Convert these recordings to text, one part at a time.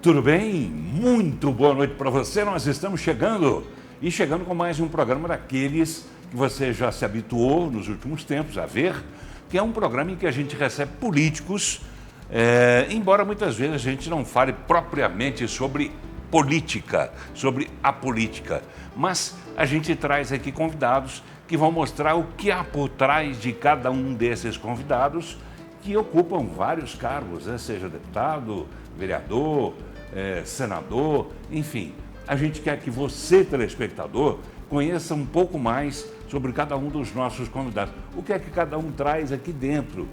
Tudo bem? Muito boa noite para você. Nós estamos chegando com mais um programa daqueles que você já se habituou nos últimos tempos a ver, que é um programa em que a gente recebe políticos, embora muitas vezes a gente não fale propriamente sobre política, sobre a política, mas a gente traz aqui convidados que vão mostrar o que há por trás de cada um desses convidados que ocupam vários cargos, seja deputado, vereador, senador, enfim. A gente quer que você, telespectador, conheça um pouco mais sobre cada um dos nossos convidados. O que é que cada um traz aqui dentro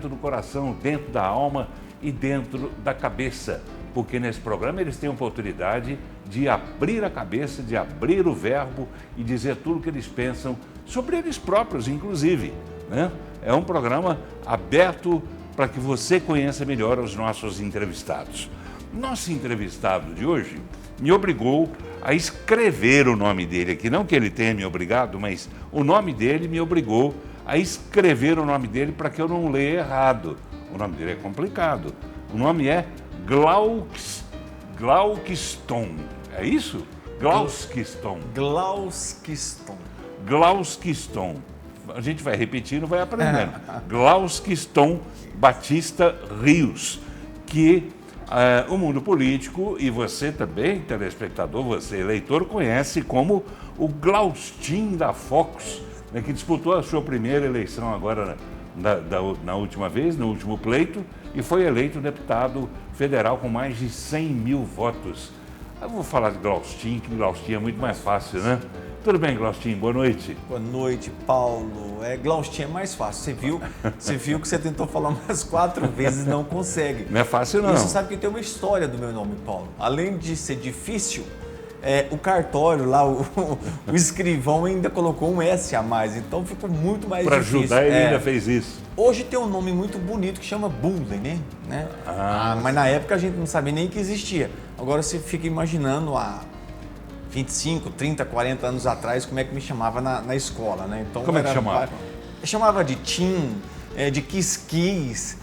do coração, dentro da alma e dentro da cabeça. Porque nesse programa eles têm a oportunidade de abrir a cabeça, de abrir o verbo e dizer tudo o que eles pensam sobre eles próprios, inclusive, né? É um programa aberto para que você conheça melhor os nossos entrevistados. Nosso entrevistado de hoje me obrigou a escrever o nome dele aqui. Não que ele tenha me obrigado, mas o nome dele me obrigou a escrever o nome dele para que eu não leia errado. O nome dele é complicado. O nome é Glauquiston. É isso? Glauquiston. Glauquiston. A gente vai repetindo, vai aprendendo. Glauquiston Batista Rios, que o mundo político e você também, telespectador, você eleitor, conhece como o da Focus, né, que disputou a sua primeira eleição agora na última vez, no último pleito, e foi eleito deputado federal com mais de 100 mil votos. Eu vou falar de Glaustin, que Glaustin é muito mais fácil, né? Tudo bem, Glaustin? Boa noite. Boa noite, Paulo. Glaustin é mais fácil. Você viu que você tentou falar umas 4 vezes e não consegue. Não é fácil, não. E você sabe que tem uma história do meu nome, Paulo. Além de ser difícil, o cartório lá, o escrivão ainda colocou um S a mais, então ficou muito mais difícil. Para ajudar, ele ainda fez isso. Hoje tem um nome muito bonito que chama Bullen, né? Mas na época a gente não sabia nem que existia. Agora você fica imaginando há 25, 30, 40 anos atrás como é que me chamava na escola, né? Então, como é que chamava? Eu chamava de Tim, de Quis,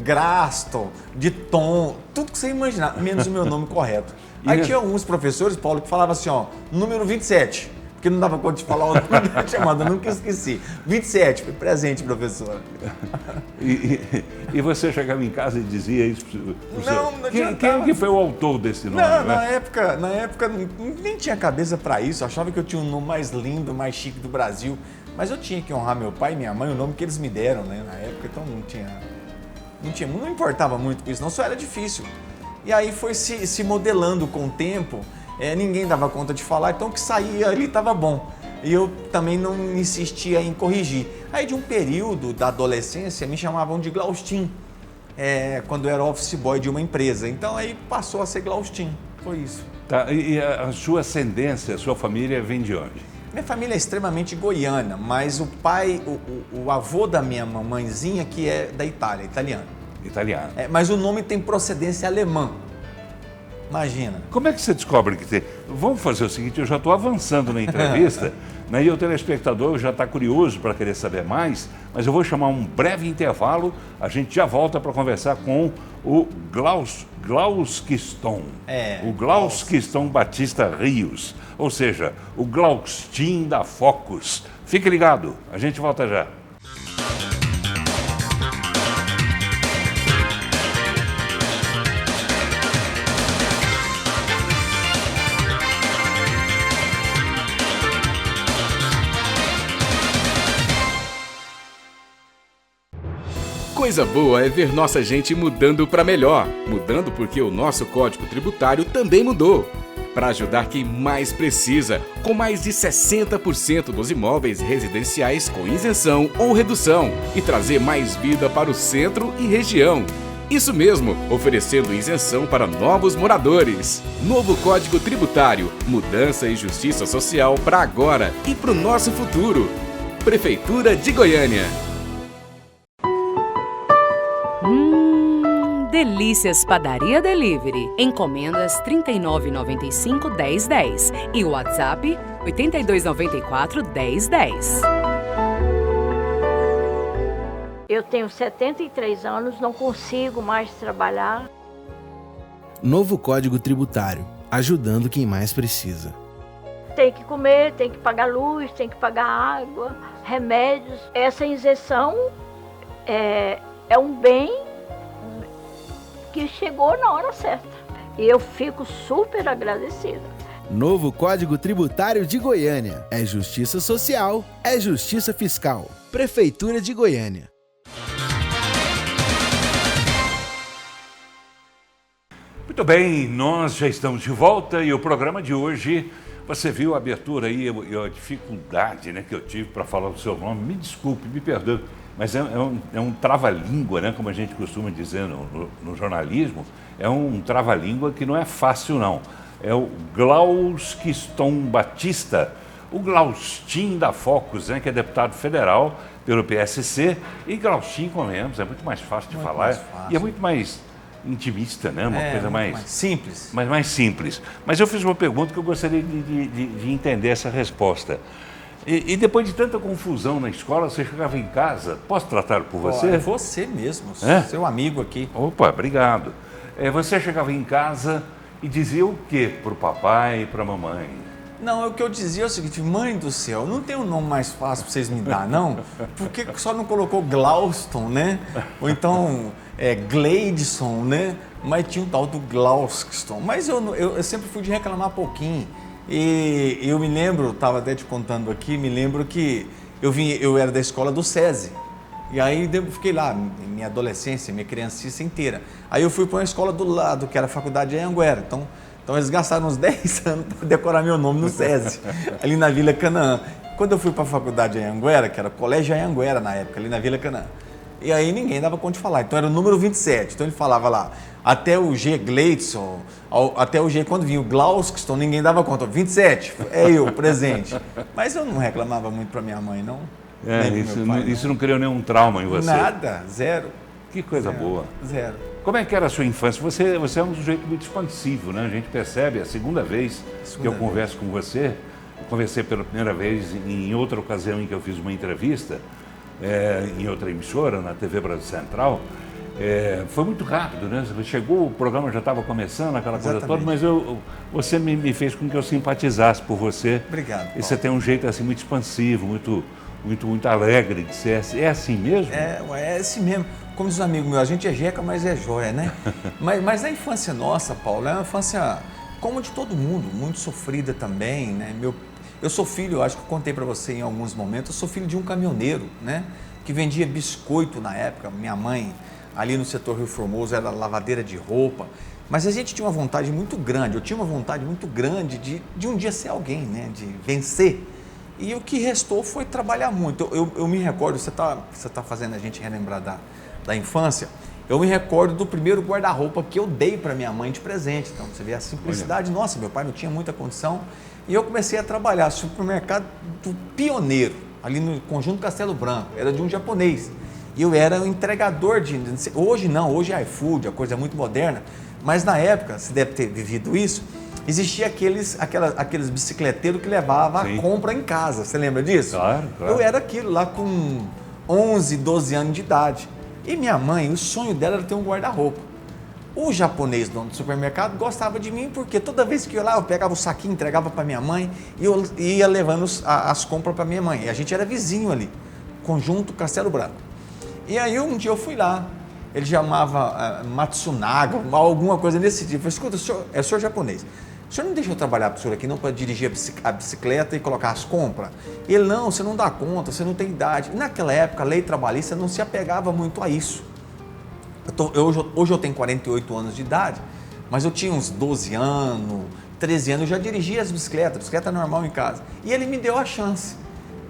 Grasto, de Tom, tudo que você imaginar, menos o meu nome correto. Aí tinha alguns professores, Paulo, que falavam assim, número 27, porque não dava conta de falar o nome da chamada, nunca esqueci. 27, foi presente, professora. E você chegava em casa e dizia isso? Não Quem que foi o autor desse nome? Não, na época nem tinha cabeça para isso, eu achava que eu tinha um nome mais lindo, mais chique do Brasil, mas eu tinha que honrar meu pai e minha mãe, o nome que eles me deram, né, na época, então não importava muito com isso, não, só era difícil. E aí foi se modelando com o tempo, ninguém dava conta de falar, então o que saía ali estava bom. E eu também não insistia em corrigir. Aí de um período da adolescência me chamavam de Glaustin, quando eu era office boy de uma empresa. Então aí passou a ser Glaustin, foi isso. Tá, e a sua ascendência, a sua família vem de onde? Minha família é extremamente goiana, mas o pai, o avô da minha mamãezinha que é da Itália, italiano. Mas o nome tem procedência alemã. Imagina. Como é que você descobre que tem? Vamos fazer o seguinte, eu já estou avançando na entrevista, né, e o telespectador já está curioso para querer saber mais, mas eu vou chamar um breve intervalo, a gente já volta para conversar com o Glauquiston. O Glauquiston Batista Rios, ou seja, o Glaustin da Focus. Fique ligado, a gente volta já. Coisa boa é ver nossa gente mudando para melhor. Mudando porque o nosso Código Tributário também mudou. Para ajudar quem mais precisa, com mais de 60% dos imóveis residenciais com isenção ou redução e trazer mais vida para o centro e região. Isso mesmo, oferecendo isenção para novos moradores. Novo Código Tributário, mudança e justiça social para agora e para o nosso futuro. Prefeitura de Goiânia. Delícias Padaria Delivery. Encomendas 39,95 1010 e o WhatsApp 8294 1010. Eu tenho 73 anos, não consigo mais trabalhar. Novo Código Tributário, ajudando quem mais precisa. Tem que comer, tem que pagar luz, tem que pagar água, remédios. Essa isenção é um bem que chegou na hora certa. E eu fico super agradecida. Novo Código Tributário de Goiânia. É justiça social, é justiça fiscal. Prefeitura de Goiânia. Muito bem, nós já estamos de volta e o programa de hoje, você viu a abertura aí, a dificuldade, né, que eu tive para falar o seu nome. Me desculpe, me perdoe, mas é um trava-língua, né, como a gente costuma dizer no jornalismo. É um trava-língua que não é fácil, não. É o Glauskiston Batista, o Glaustin da Focus, né, que é deputado federal pelo PSC. E Glaustin, convenhamos, é muito mais fácil de falar e é muito mais intimista, né? Uma coisa mais simples. Mais simples. Mas eu fiz uma pergunta que eu gostaria de entender essa resposta. E depois de tanta confusão na escola, você chegava em casa, posso tratá-lo por você? É você mesmo, seu amigo aqui. Opa, obrigado. Você chegava em casa e dizia o quê para o papai e para a mamãe? Não, o que eu dizia é o seguinte: mãe do céu, não tem um nome mais fácil para vocês me dar, não? Por que só não colocou Glauston, né? Ou então Gleidson, né? Mas tinha um tal do Glauskiston. Mas eu sempre fui de reclamar pouquinho. E eu me lembro, estava até te contando aqui, me lembro que eu era da escola do SESI. E aí eu fiquei lá, minha adolescência, minha criancice inteira. Aí eu fui para uma escola do lado, que era a faculdade de Anhanguera. Então eles gastaram uns 10 anos para decorar meu nome no SESI, ali na Vila Canaã. Quando eu fui para a faculdade de Anhanguera, que era Colégio Anhanguera na época, ali na Vila Canaã, e aí ninguém dava conta de falar. Então era o número 27. Então ele falava lá, até o G. Gleidson, até o G. Quando vinha o Glauskiston, ninguém dava conta. 27, é eu, presente. Mas eu não reclamava muito para minha mãe, não. Isso não criou nenhum trauma em você? Nada, zero. Que coisa boa. Zero. Como é que era a sua infância? Você é um sujeito muito expansivo, né? A gente percebe, a segunda vez que eu converso com você, eu conversei pela primeira vez em outra ocasião em que eu fiz uma entrevista, em outra emissora, na TV Brasil Central. Foi muito rápido, né? Chegou, o programa já estava começando, aquela coisa toda, mas você me fez com que eu simpatizasse por você. Obrigado, Paulo. E você tem um jeito assim muito expansivo, muito alegre de ser. É assim mesmo? É assim mesmo. Como diz um amigo meu, a gente é jeca, mas é joia, né? mas a infância nossa, Paulo, é uma infância como de todo mundo, muito sofrida também, né? Eu sou filho, eu acho que eu contei para você em alguns momentos, eu sou filho de um caminhoneiro, né? Que vendia biscoito na época. Minha mãe, ali no setor Rio Formoso, era lavadeira de roupa. Mas a gente tinha uma vontade muito grande, eu tinha uma vontade muito grande de um dia ser alguém, né? De vencer. E o que restou foi trabalhar muito. Eu me recordo, você tá fazendo a gente relembrar da infância, eu me recordo do primeiro guarda-roupa que eu dei para minha mãe de presente. Então, você vê a simplicidade. Nossa, meu pai não tinha muita condição. E eu comecei a trabalhar no supermercado do Pioneiro, ali no Conjunto Castelo Branco. Era de um japonês. E eu era o entregador hoje não, hoje é iFood, a coisa é muito moderna. Mas na época, você deve ter vivido isso, existia aqueles bicicleteiros que levavam a compra em casa. Você lembra disso? Claro. Eu era aquilo lá com 11, 12 anos de idade. E minha mãe, o sonho dela era ter um guarda-roupa. O japonês, dono do supermercado, gostava de mim porque toda vez que eu ia lá, eu pegava o saquinho, entregava para minha mãe e eu ia levando as compras para minha mãe. E a gente era vizinho ali, Conjunto Castelo Branco. E aí um dia eu fui lá, ele chamava Matsunaga, alguma coisa nesse tipo. Eu falei, escuta, o senhor japonês, o senhor não deixa eu trabalhar para o senhor aqui não para dirigir a bicicleta e colocar as compras? Ele, não, você não dá conta, você não tem idade. E naquela época a lei trabalhista não se apegava muito a isso. Hoje eu tenho 48 anos de idade, mas eu tinha uns 12 anos, 13 anos, eu já dirigia as bicicletas, bicicleta normal em casa. E ele me deu a chance.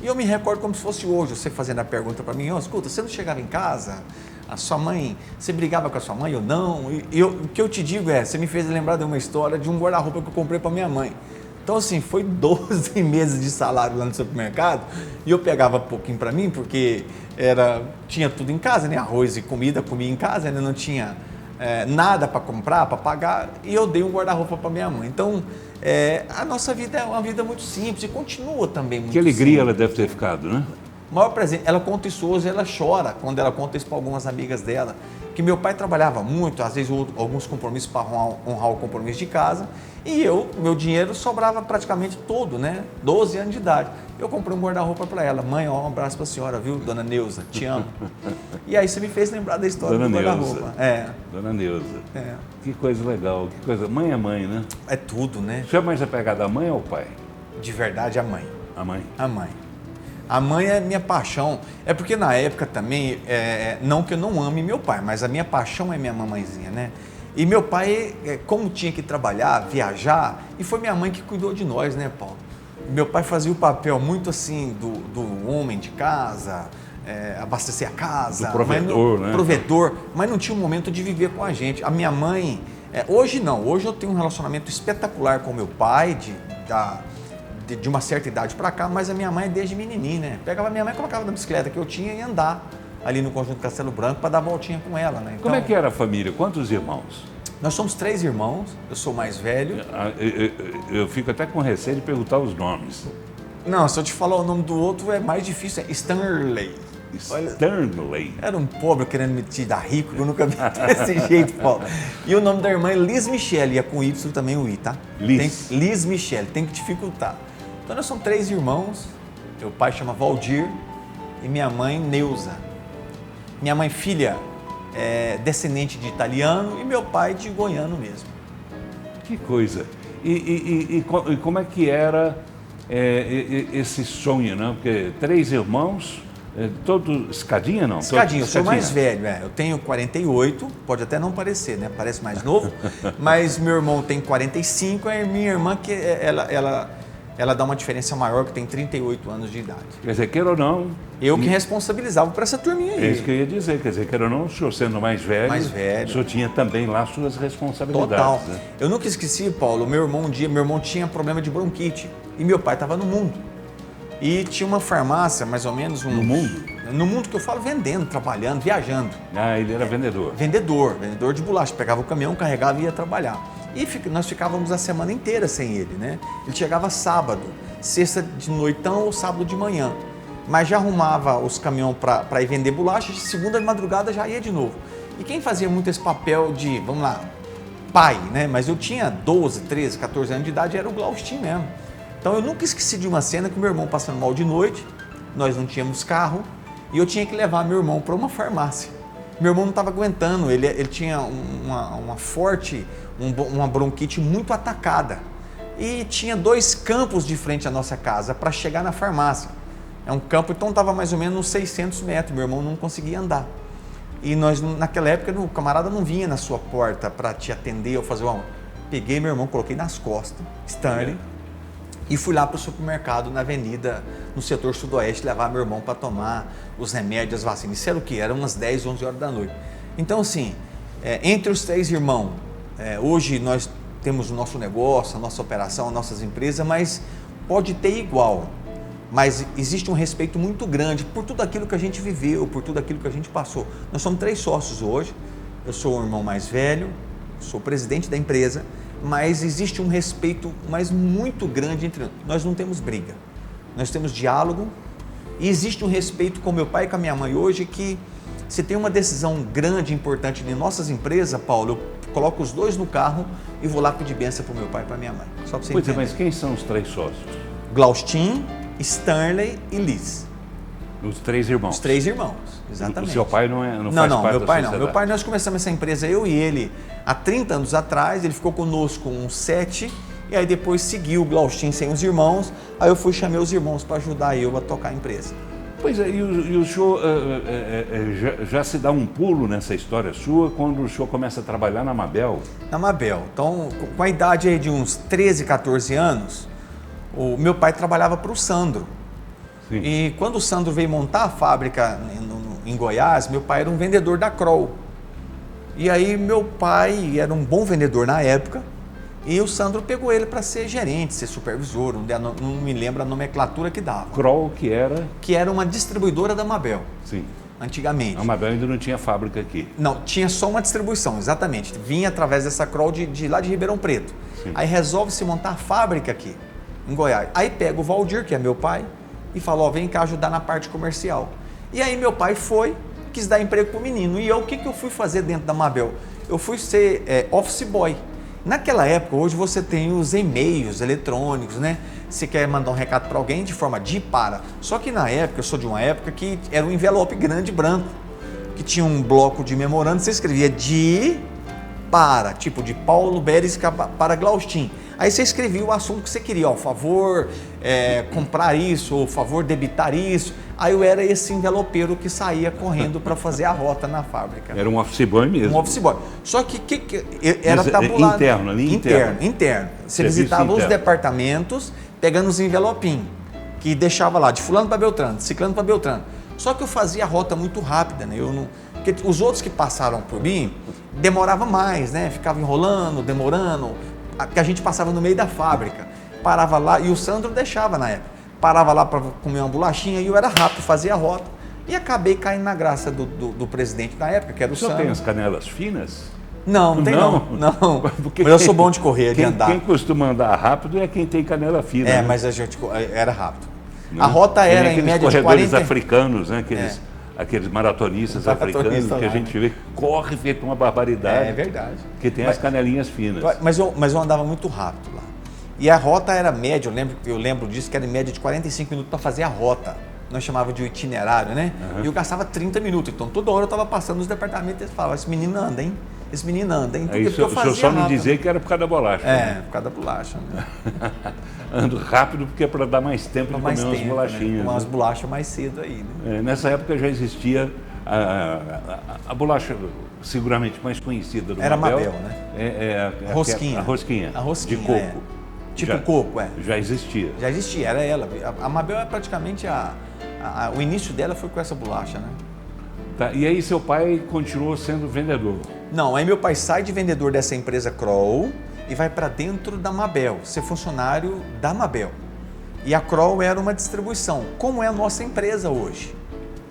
E eu me recordo como se fosse hoje, você fazendo a pergunta para mim, escuta, você não chegava em casa, a sua mãe, você brigava com a sua mãe ou não? O que eu te digo você me fez lembrar de uma história de um guarda-roupa que eu comprei para minha mãe. Então assim, foi 12 meses de salário lá no supermercado e eu pegava pouquinho para mim, porque tinha tudo em casa, né? Arroz e comida, comia em casa, né? Não tinha nada para comprar, para pagar, e eu dei um guarda-roupa para minha mãe. Então, a nossa vida é uma vida muito simples e continua também muito Que alegria simples. ela deve ter ficado, né? O maior presente, ela conta isso hoje, ela chora quando ela conta isso para algumas amigas dela, que meu pai trabalhava muito, às vezes alguns compromissos para honrar o compromisso de casa, e meu dinheiro sobrava praticamente todo, né? 12 anos de idade. Eu comprei um guarda-roupa para ela. Mãe, ó, um abraço para a senhora, viu? Dona Neuza, te amo. E aí você me fez lembrar da história do guarda-roupa. Dona Neuza. É. Que coisa legal, que coisa. Mãe é mãe, né? É tudo, né? O senhor é mais apegado à mãe ou ao pai? De verdade, a mãe. A mãe? A mãe. A mãe é minha paixão. É porque na época também, não que eu não ame meu pai, mas a minha paixão é minha mamãezinha, né? E meu pai, como tinha que trabalhar, viajar, e foi minha mãe que cuidou de nós, né, Paulo? Meu pai fazia o papel muito assim do homem de casa, abastecer a casa. Do provedor, né? Provedor, mas não tinha um momento de viver com a gente. A minha mãe, hoje não, hoje eu tenho um relacionamento espetacular com meu pai, de uma certa idade para cá, mas a minha mãe desde menininha, né? Pegava minha mãe, colocava na bicicleta que eu tinha e ia andar ali no Conjunto Castelo Branco para dar voltinha com ela, né? Então, Como é que era a família? Quantos irmãos? Nós somos 3 irmãos, eu sou o mais velho. Eu fico até com receio de perguntar os nomes. Não, se eu te falar o nome do outro é mais difícil, é Stanley. Stanley. Era um pobre querendo me te dar rico, eu nunca vi desse jeito, Paulo. E o nome da irmã é Liz Michele, e é com Y também o I, tá? Liz. Liz Michele, tem que dificultar. Então nós somos 3 irmãos, meu pai chama Valdir e minha mãe Neuza. Minha mãe filha é descendente de italiano e meu pai de goiano mesmo. Que coisa. E como é que era esse sonho, né? Porque 3 irmãos, todo escadinha, não? Escadinha, eu sou mais velho, eu tenho 48, pode até não parecer, né? Parece mais novo, mas meu irmão tem 45, e minha irmã, que ela dá uma diferença maior, que tem 38 anos de idade. Quer dizer, queira ou não... Eu que responsabilizava por essa turminha aí. É isso que eu ia dizer, quer dizer, queira ou não, o senhor sendo mais velho, o senhor tinha também lá suas responsabilidades. Total. Né? Eu nunca esqueci, Paulo, meu irmão tinha problema de bronquite e meu pai estava no mundo. E tinha uma farmácia, mais ou menos... No mundo? No mundo que eu falo, vendendo, trabalhando, viajando. Ah, ele era vendedor. Vendedor de bolacha. Pegava o caminhão, carregava e ia trabalhar. E nós ficávamos a semana inteira sem ele, né? Ele chegava sábado, sexta de noitão ou sábado de manhã. Mas já arrumava os caminhões para ir vender bolacha, segunda de madrugada já ia de novo. E quem fazia muito esse papel de, vamos lá, pai, né? Mas eu tinha 12, 13, 14 anos de idade, era o Glaustin mesmo. Então eu nunca esqueci de uma cena que meu irmão passando mal de noite, nós não tínhamos carro, e eu tinha que levar meu irmão para uma farmácia. Meu irmão não estava aguentando, ele tinha uma bronquite muito atacada. E tinha 2 campos de frente à nossa casa para chegar na farmácia. É um campo, então estava mais ou menos uns 600 metros, meu irmão não conseguia andar. E nós, naquela época, o camarada não vinha na sua porta para te atender ou fazer uma... Peguei meu irmão, coloquei nas costas, Stanley, e fui lá para o supermercado na avenida, no setor sudoeste, levar meu irmão para tomar os remédios, as vacinas. Isso era o quê? Era umas 10, 11 horas da noite. Então, assim, entre os 3 irmãos, hoje nós temos o nosso negócio, a nossa operação, as nossas empresas, mas pode ter igual. Mas existe um respeito muito grande por tudo aquilo que a gente viveu, por tudo aquilo que a gente passou. Nós somos 3 sócios hoje, eu sou o irmão mais velho, sou presidente da empresa, mas existe um respeito muito grande entre nós. Nós não temos briga, nós temos diálogo e existe um respeito com meu pai e com a minha mãe hoje que se tem uma decisão grande, importante em nossas empresas, Paulo, eu coloco os 2 no carro e vou lá pedir bênção para o meu pai e para a minha mãe. Só para você entender. Mas quem são os 3 sócios? Glaustin, Stanley e Liz. Os 3 irmãos? Os 3 irmãos, exatamente. O seu pai não faz parte meu pai da não. sociedade? Meu pai, nós começamos essa empresa, eu e ele, há 30 anos atrás, ele ficou conosco uns 7, e aí depois seguiu o Glaustin sem os irmãos, aí eu chamei os irmãos para ajudar eu a tocar a empresa. Pois é, e o senhor já se dá um pulo nessa história sua quando o senhor começa a trabalhar na Mabel? Na Mabel. Então, com a idade aí de uns 13, 14 anos, o meu pai trabalhava para o Sandro. Sim. E quando o Sandro veio montar a fábrica em Goiás, meu pai era um vendedor da Kroll. E aí meu pai era um bom vendedor na época, e o Sandro pegou ele para ser gerente, ser supervisor, não me lembro a nomenclatura que dava. Kroll, que era? Que era uma distribuidora da Mabel. Sim. Antigamente. A Mabel ainda não tinha fábrica aqui. Não, tinha só uma distribuição, exatamente. Vinha através dessa Kroll de lá de Ribeirão Preto. Sim. Aí resolve se montar a fábrica aqui, em Goiás. Aí pega o Valdir, que é meu pai, e falou, vem cá ajudar na parte comercial. E aí meu pai quis dar emprego pro menino. E eu, o que eu fui fazer dentro da Mabel? Eu fui ser office boy. Naquela época, hoje você tem os e-mails eletrônicos, né? Você quer mandar um recado para alguém de forma de para. Só que na época, eu sou de uma época que era um envelope grande branco, que tinha um bloco de memorando, você escrevia de para, tipo de Paulo Beres para Glaustin. Aí você escrevia o assunto que você queria, ó, favor comprar isso, ou favor debitar isso. Aí eu era esse envelopeiro que saía correndo para fazer a rota na fábrica. Era um office boy mesmo. Um office boy. Só que era tabulado. Interno, ali interno. Interno. Você Serviço visitava interno. os departamentos, pegando os envelopinhos, que deixava lá, de fulano para Beltrano, de ciclano para Beltrano. Só que eu fazia a rota muito rápida, né? Porque os outros que passaram por mim, demorava mais, né? Ficava enrolando, demorando, que a gente passava no meio da fábrica. Parava lá, e o Sandro deixava na época. Parava lá para comer uma bolachinha e eu era rápido, fazia a rota. E acabei caindo na graça do presidente da época, que era o Sandro. O senhor tem as canelas finas? Não tem não. Porque Mas eu sou bom de correr, de andar. Quem costuma andar rápido é quem tem canela fina. Mas a gente era rápido. A rota Tem era em média de 40... corredores africanos, né? Aqueles maratonistas africanos lá, que a gente vê que corre feito uma barbaridade. É verdade. Que tem as canelinhas finas. Mas eu andava muito rápido lá. E a rota era média, eu lembro disso, que era em média de 45 minutos para fazer a rota. Nós chamávamos de itinerário, né? E eu gastava 30 minutos. Então toda hora eu estava passando nos departamentos e eles falavam, esse menino anda, hein? Esse menino anda, hein? Aí o senhor só me dizer que era por causa da bolacha. Por causa da bolacha. Né? Ando rápido porque é para dar mais tempo de comer umas bolachinhas. Né? Umas bolachas mais cedo aí. Né? Nessa época já existia a bolacha seguramente mais conhecida do era Mabel. Né? Rosquinha. A rosquinha. A rosquinha, de coco. Tipo coco, Já existia. Já existia, era ela. A Mabel é praticamente o início dela foi com essa bolacha, né? Tá, e aí seu pai continuou sendo vendedor? Não, aí meu pai sai de vendedor dessa empresa Kroll e vai para dentro da Mabel, ser funcionário da Mabel. E a Kroll era uma distribuição, como é a nossa empresa hoje.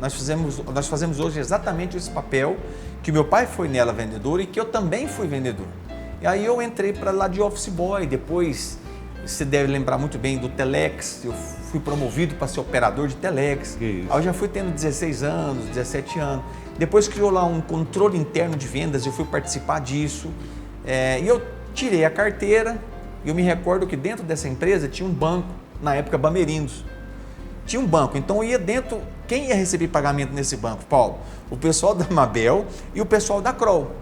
Nós fazemos hoje exatamente esse papel que meu pai foi nela vendedor e que eu também fui vendedor. E aí eu entrei para lá de office boy, depois você deve lembrar muito bem do Telex, eu fui promovido para ser operador de Telex. Aí eu já fui tendo 16 anos, 17 anos. Depois criou lá um controle interno de vendas, eu fui participar disso. E eu tirei a carteira e eu me recordo que dentro dessa empresa tinha um banco, na época Bamerindos. Tinha um banco, então eu ia dentro, quem ia receber pagamento nesse banco, Paulo? O pessoal da Mabel e o pessoal da Kroll.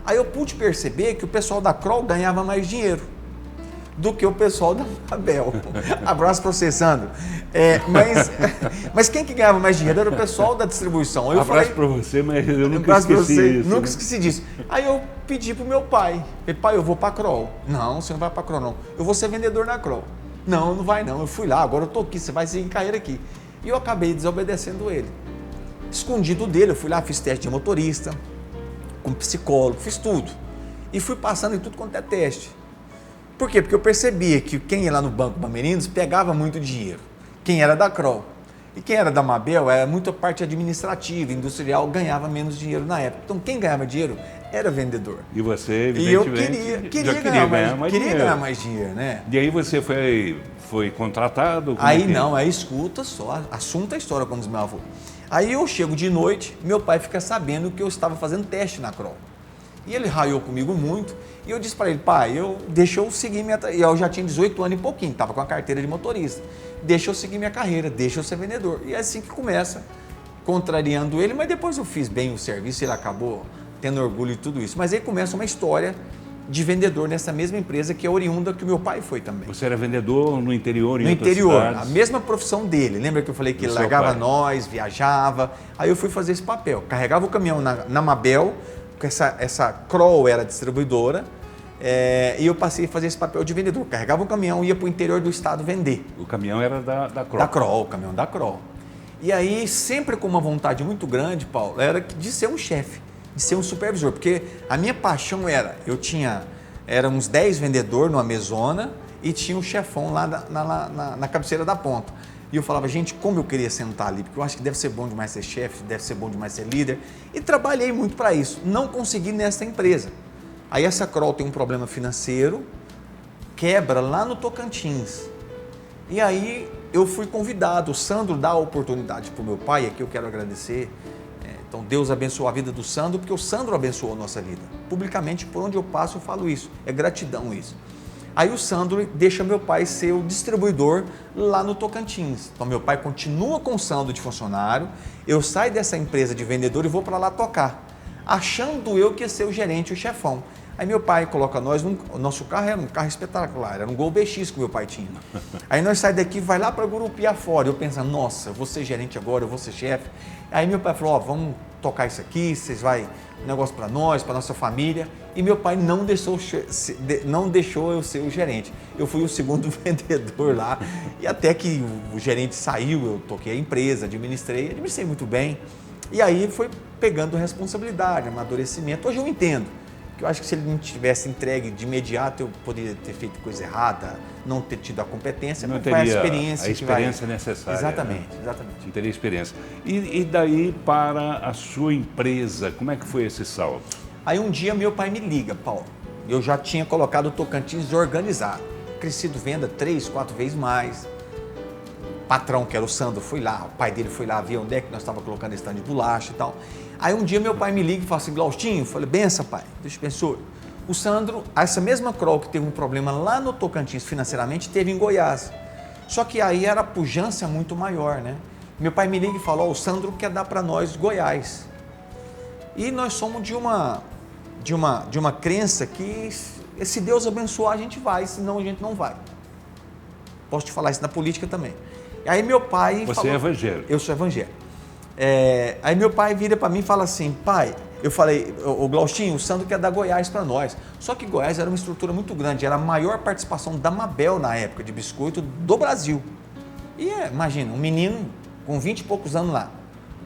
Aí eu pude perceber que o pessoal da Kroll ganhava mais dinheiro do que o pessoal da Mabel. Abraço processando. Mas quem que ganhava mais dinheiro era o pessoal da distribuição. Eu abraço para você, mas eu nunca esqueci isso. Nunca esqueci disso. Aí eu pedi pro meu pai. Falei, pai, eu vou para a Kroll. Não, você não vai para a Kroll, não. Eu vou ser vendedor na Kroll. Não vai não. Eu fui lá, agora eu tô aqui, você vai seguir em carreira aqui. E eu acabei desobedecendo ele. Escondido dele, eu fui lá, fiz teste de motorista, com psicólogo, fiz tudo. E fui passando em tudo quanto é teste. Por quê? Porque eu percebia que quem ia lá no Banco Bamerindos pegava muito dinheiro. Quem era da Kroll. E quem era da Mabel era muito a parte administrativa, industrial, ganhava menos dinheiro na época. Então quem ganhava dinheiro era vendedor. E você, evidentemente, e eu queria ganhar mais dinheiro, né? E aí você foi contratado? Aí não, aí escuta só, assunto é história, como diz meu avô. Aí eu chego de noite, meu pai fica sabendo que eu estava fazendo teste na Kroll. E ele raiou comigo muito, e eu disse para ele, pai, deixa eu seguir minha... E eu já tinha 18 anos e pouquinho, estava com a carteira de motorista. Deixa eu seguir minha carreira, deixa eu ser vendedor. E é assim que começa, contrariando ele, mas depois eu fiz bem o serviço, ele acabou tendo orgulho de tudo isso. Mas aí começa uma história de vendedor nessa mesma empresa que é oriunda que o meu pai foi também. Você era vendedor no interior? No interior, a mesma profissão dele. Lembra que eu falei que ele largava nós, viajava? Aí eu fui fazer esse papel. Carregava o caminhão na Mabel, porque essa Kroll era distribuidora, e eu passei a fazer esse papel de vendedor. Carregava o caminhão e ia para o interior do estado vender. O caminhão era da Kroll? Da Kroll, o caminhão da Kroll. E aí, sempre com uma vontade muito grande, Paulo, era de ser um chefe, de ser um supervisor, porque a minha paixão era uns 10 vendedores numa mesona e tinha um chefão lá na cabeceira da ponta. E eu falava, gente, como eu queria sentar ali, porque eu acho que deve ser bom demais ser chefe, deve ser bom demais ser líder. E trabalhei muito para isso. Não consegui nessa empresa. Aí essa Kroll tem um problema financeiro, quebra lá no Tocantins. E aí eu fui convidado, o Sandro dá a oportunidade para o meu pai, aqui eu quero agradecer. Então Deus abençoou a vida do Sandro, porque o Sandro abençoou a nossa vida. Publicamente, por onde eu passo, eu falo isso. É gratidão isso. Aí o Sandro deixa meu pai ser o distribuidor lá no Tocantins. Então meu pai continua com o Sandro de funcionário, eu saio dessa empresa de vendedor e vou para lá tocar, achando eu que ia ser o gerente, o chefão. Aí meu pai coloca nós, o nosso carro era um carro espetacular, era um Gol BX que meu pai tinha. Aí nós saímos daqui, vai lá para Gurupi afora, eu pensando, nossa, eu vou ser gerente agora, eu vou ser chefe. Aí meu pai falou, ó, vamos tocar isso aqui, vocês vai, um negócio para nós, para nossa família. E meu pai não deixou eu ser o gerente. Eu fui o segundo vendedor lá, e até que o gerente saiu, eu toquei a empresa, administrei muito bem. E aí foi pegando responsabilidade, amadurecimento. Hoje eu entendo. Que eu acho que se ele não tivesse entregue de imediato, eu poderia ter feito coisa errada, não ter tido a competência, não teria a experiência necessária. Exatamente, né? exatamente. Não teria experiência. E daí para a sua empresa, como é que foi esse salto? Aí um dia meu pai me liga, Paulo, eu já tinha colocado o Tocantins organizado, crescido venda 3, 4 vezes mais. O patrão, que era o Sandro, foi lá, o pai dele foi lá ver onde é que nós estávamos colocando esse stand de bolacha e tal. Aí um dia meu pai me liga e fala assim, Glaustinho, eu falei, benção pai, Deus te abençoe. O Sandro, essa mesma Kroll que teve um problema lá no Tocantins financeiramente, teve em Goiás. Só que aí era a pujança muito maior, né? Meu pai me liga e fala, ó, o Sandro quer dar para nós Goiás. E nós somos de uma crença que se Deus abençoar a gente vai, senão a gente não vai. Posso te falar isso na política também. Aí meu pai Você é evangélico? Eu sou evangélico. Aí meu pai vira para mim e fala assim, pai, eu falei, o Glaustinho, o Sandro quer dar Goiás para nós. Só que Goiás era uma estrutura muito grande, era a maior participação da Mabel na época de biscoito do Brasil. E imagina, um menino com 20 e poucos anos lá,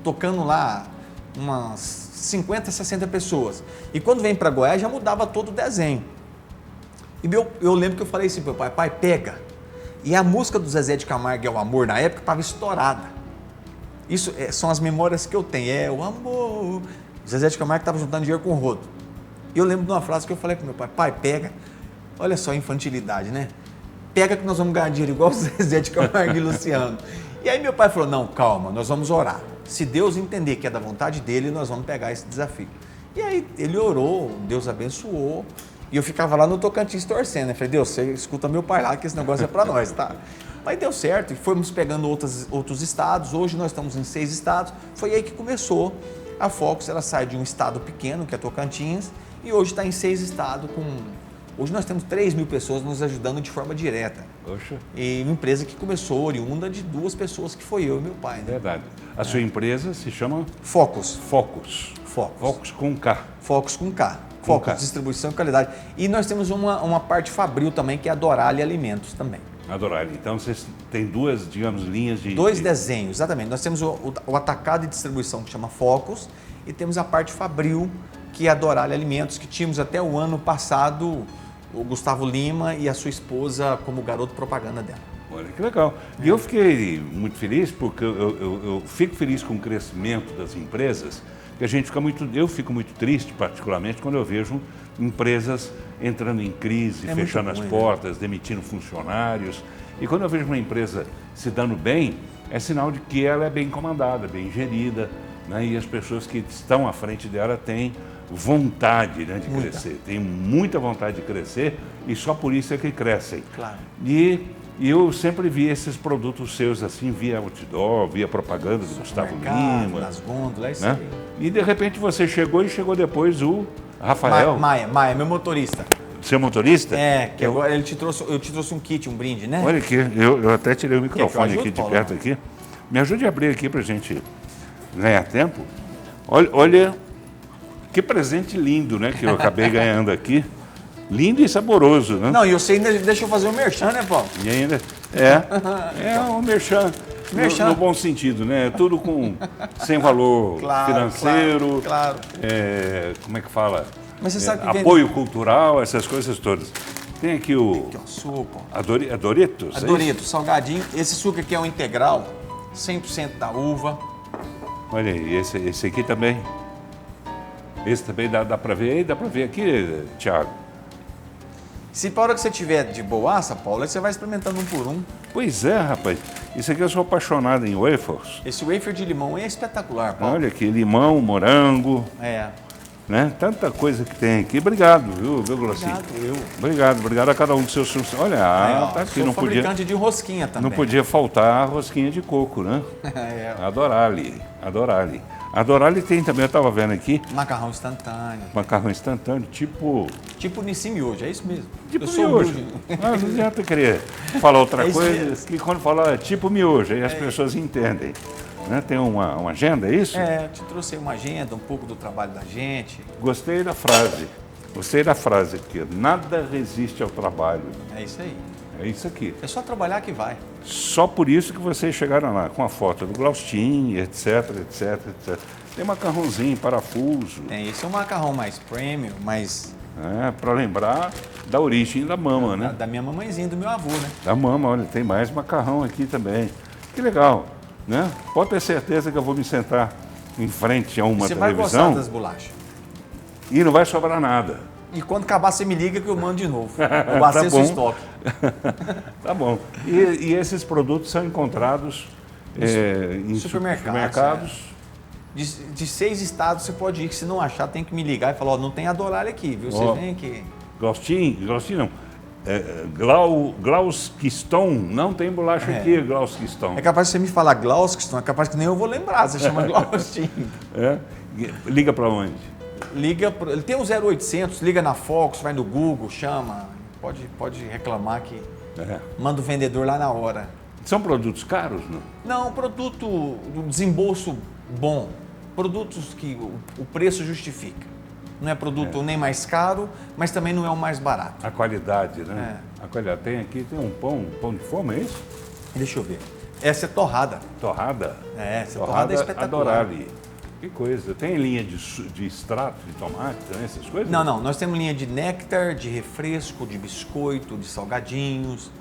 tocando lá umas 50, 60 pessoas. E quando vem para Goiás já mudava todo o desenho. E eu lembro que eu falei assim para o meu pai, pega. E a música do Zezé de Camargo, É o Amor, na época estava estourada. Isso são as memórias que eu tenho. É o amor. Zezé de Camargo estava juntando dinheiro com o rodo. E eu lembro de uma frase que eu falei para meu pai, pega. Olha só a infantilidade, né? Pega que nós vamos ganhar dinheiro igual o Zezé de Camargo e Luciano. E aí meu pai falou, não, calma, nós vamos orar. Se Deus entender que é da vontade dele, nós vamos pegar esse desafio. E aí ele orou, Deus abençoou. E eu ficava lá no Tocantins torcendo, né? Falei, Deus, você escuta meu pai lá, que esse negócio é para nós, tá? Mas deu certo, e fomos pegando outros estados, hoje nós estamos em 6 estados, foi aí que começou a Focus, ela sai de um estado pequeno, que é Tocantins, e hoje está em 6 estados, hoje nós temos 3.000 pessoas nos ajudando de forma direta. Poxa. E uma empresa que começou oriunda de 2 pessoas, que foi eu e meu pai. Né? Verdade. A sua empresa se chama? Focus. Focus. Focus com K. Focus com K. Focus, distribuição e qualidade. E nós temos uma parte fabril também, que é a Dorale Alimentos também. A Dorale. Então vocês têm 2, digamos, linhas de... 2 desenhos, exatamente. Nós temos o atacado e distribuição, que chama Focus, e temos a parte fabril, que é a Dorale Alimentos, que tínhamos até o ano passado o Gustavo Lima e a sua esposa como garoto propaganda dela. Olha que legal. E eu fiquei muito feliz, porque eu fico feliz com o crescimento das empresas, que a gente eu fico muito triste, particularmente, quando eu vejo empresas entrando em crise, fechando as portas, demitindo funcionários. E quando eu vejo uma empresa se dando bem, é sinal de que ela é bem comandada, bem gerida, né? E as pessoas que estão à frente dela têm vontade, né, de crescer, têm muita vontade de crescer e só por isso é que crescem. Claro. E eu sempre vi esses produtos seus assim, via outdoor, via propaganda do Gustavo Lima. Nas gôndolas, né? E de repente você chegou depois o Rafael. Maia, meu motorista. Seu motorista? Que agora eu te trouxe um kit, um brinde, né? Olha aqui, eu até tirei o microfone aqui de perto aqui. Me ajude a abrir aqui pra gente ganhar tempo. Olha que presente lindo, né, que eu acabei ganhando aqui. Lindo e saboroso, né? Não, e você ainda deixa eu fazer o merchan, né, Paulo? E ainda um merchan no bom sentido, né? Tudo sem valor financeiro. Claro. Como é que fala? Mas você sabe que apoio cultural, essas coisas todas. Tem aqui o suco. A Doritos. A Doritos, salgadinho. Esse suco aqui é o integral, 100% da uva. Olha aí, esse aqui também. Esse também dá para ver aí? Dá para ver aqui, Thiago? Se para hora que você tiver de boaça, Paulo, aí você vai experimentando um por um. Pois é, rapaz. Isso aqui eu sou apaixonado em wafers. Esse wafer de limão é espetacular, Paulo. Olha aqui, limão, morango, É. né? Tanta coisa que tem aqui. Obrigado, viu, Glaucinho? Obrigado a cada um dos seus funcionários. Olha, tá aqui, Sou não podia, fabricante de rosquinha também. não podia faltar a rosquinha de coco, né? É. Adorale. A Dorali tem também, eu estava vendo aqui, Macarrão instantâneo. macarrão instantâneo, tipo Nissim miojo, é isso mesmo. Tipo Eu sou miojo. humilde. Não adianta querer falar outra É isso coisa, mesmo. que quando falar tipo miojo, aí as pessoas entendem. Né? Tem uma agenda, é isso? É, eu te trouxe uma agenda, um pouco do trabalho da gente. Gostei da frase aqui, nada resiste ao trabalho. É isso aí. É isso aqui. É só trabalhar que vai. Só por isso que vocês chegaram lá, com a foto do Glaustin, etc. Tem macarrãozinho, parafuso, Esse é um macarrão mais premium, mais para lembrar da origem da mama, né? da minha mamãezinha, do meu avô, né? Da mama, olha, tem mais macarrão aqui também. Que legal, né? Pode ter certeza que eu vou me sentar em frente a uma Você vai gostar televisão das bolachas. e não vai sobrar nada. E quando acabar, você me liga que eu mando de novo. Eu abasteço o bom. estoque. Tá bom. E esses produtos são encontrados em supermercados. De 6 estados você pode ir, que se não achar, tem que me ligar e falar, ó, não tem a Dorali aqui, viu? Você Ó. vem aqui. Glaustin não. Glauskiston, não tem bolacha aqui, Glauskiston. É capaz de você me falar Glauskiston, é capaz que nem eu vou lembrar, você chama Glaustin. Liga para onde? Ele tem um 0800, liga na Fox, vai no Google, chama, pode reclamar que manda o vendedor lá na hora. São produtos caros, não? Não, produto do desembolso bom, produtos que o preço justifica. Não é produto nem mais caro, mas também não é o mais barato. A qualidade, né? A qualidade. Tem um pão de forma, é isso? Deixa eu ver. Essa é torrada. Torrada? Essa torrada é espetacular. Adorale. Que coisa. Tem linha de extrato de tomate, né? Essas coisas? Não. Nós temos linha de néctar, de refresco, de biscoito, de salgadinhos,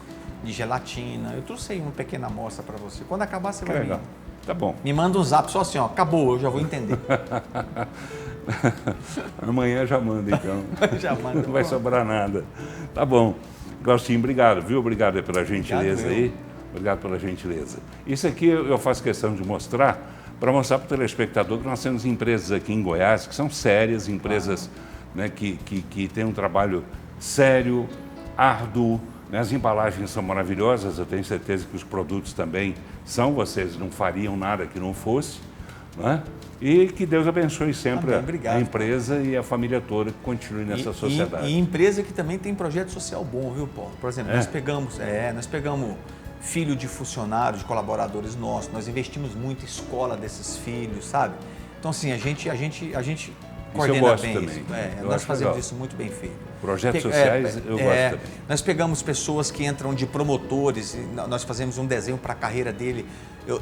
de gelatina. Eu trouxe aí uma pequena amostra para você. Quando acabar, você Que vai legal. Tá bom. me manda um zap só assim, ó. Acabou, eu já vou entender. Amanhã já manda, então. Já manda. Não vai sobrar nada. Tá bom. Glaustinho, obrigado, viu? Obrigado pela gentileza Obrigado, aí. Obrigado pela gentileza. Isso aqui eu faço questão de mostrar, para mostrar para o telespectador que nós temos empresas aqui em Goiás que são sérias, empresas né, que têm um trabalho sério, árduo, né? As embalagens são maravilhosas, eu tenho certeza que os produtos também são, vocês não fariam nada que não fosse, né? E que Deus abençoe sempre a empresa e a família toda que continue nessa sociedade. E empresa que também tem projeto social bom, viu, Paulo? Por exemplo, nós pegamos filho de funcionários, de colaboradores nossos, nós investimos muito em escola desses filhos, sabe? Então, assim, a gente coordena bem também. isso. Nós fazemos isso muito bem feito. Projetos sociais eu gosto também. Nós pegamos pessoas que entram de promotores, nós fazemos um desenho para a carreira dele.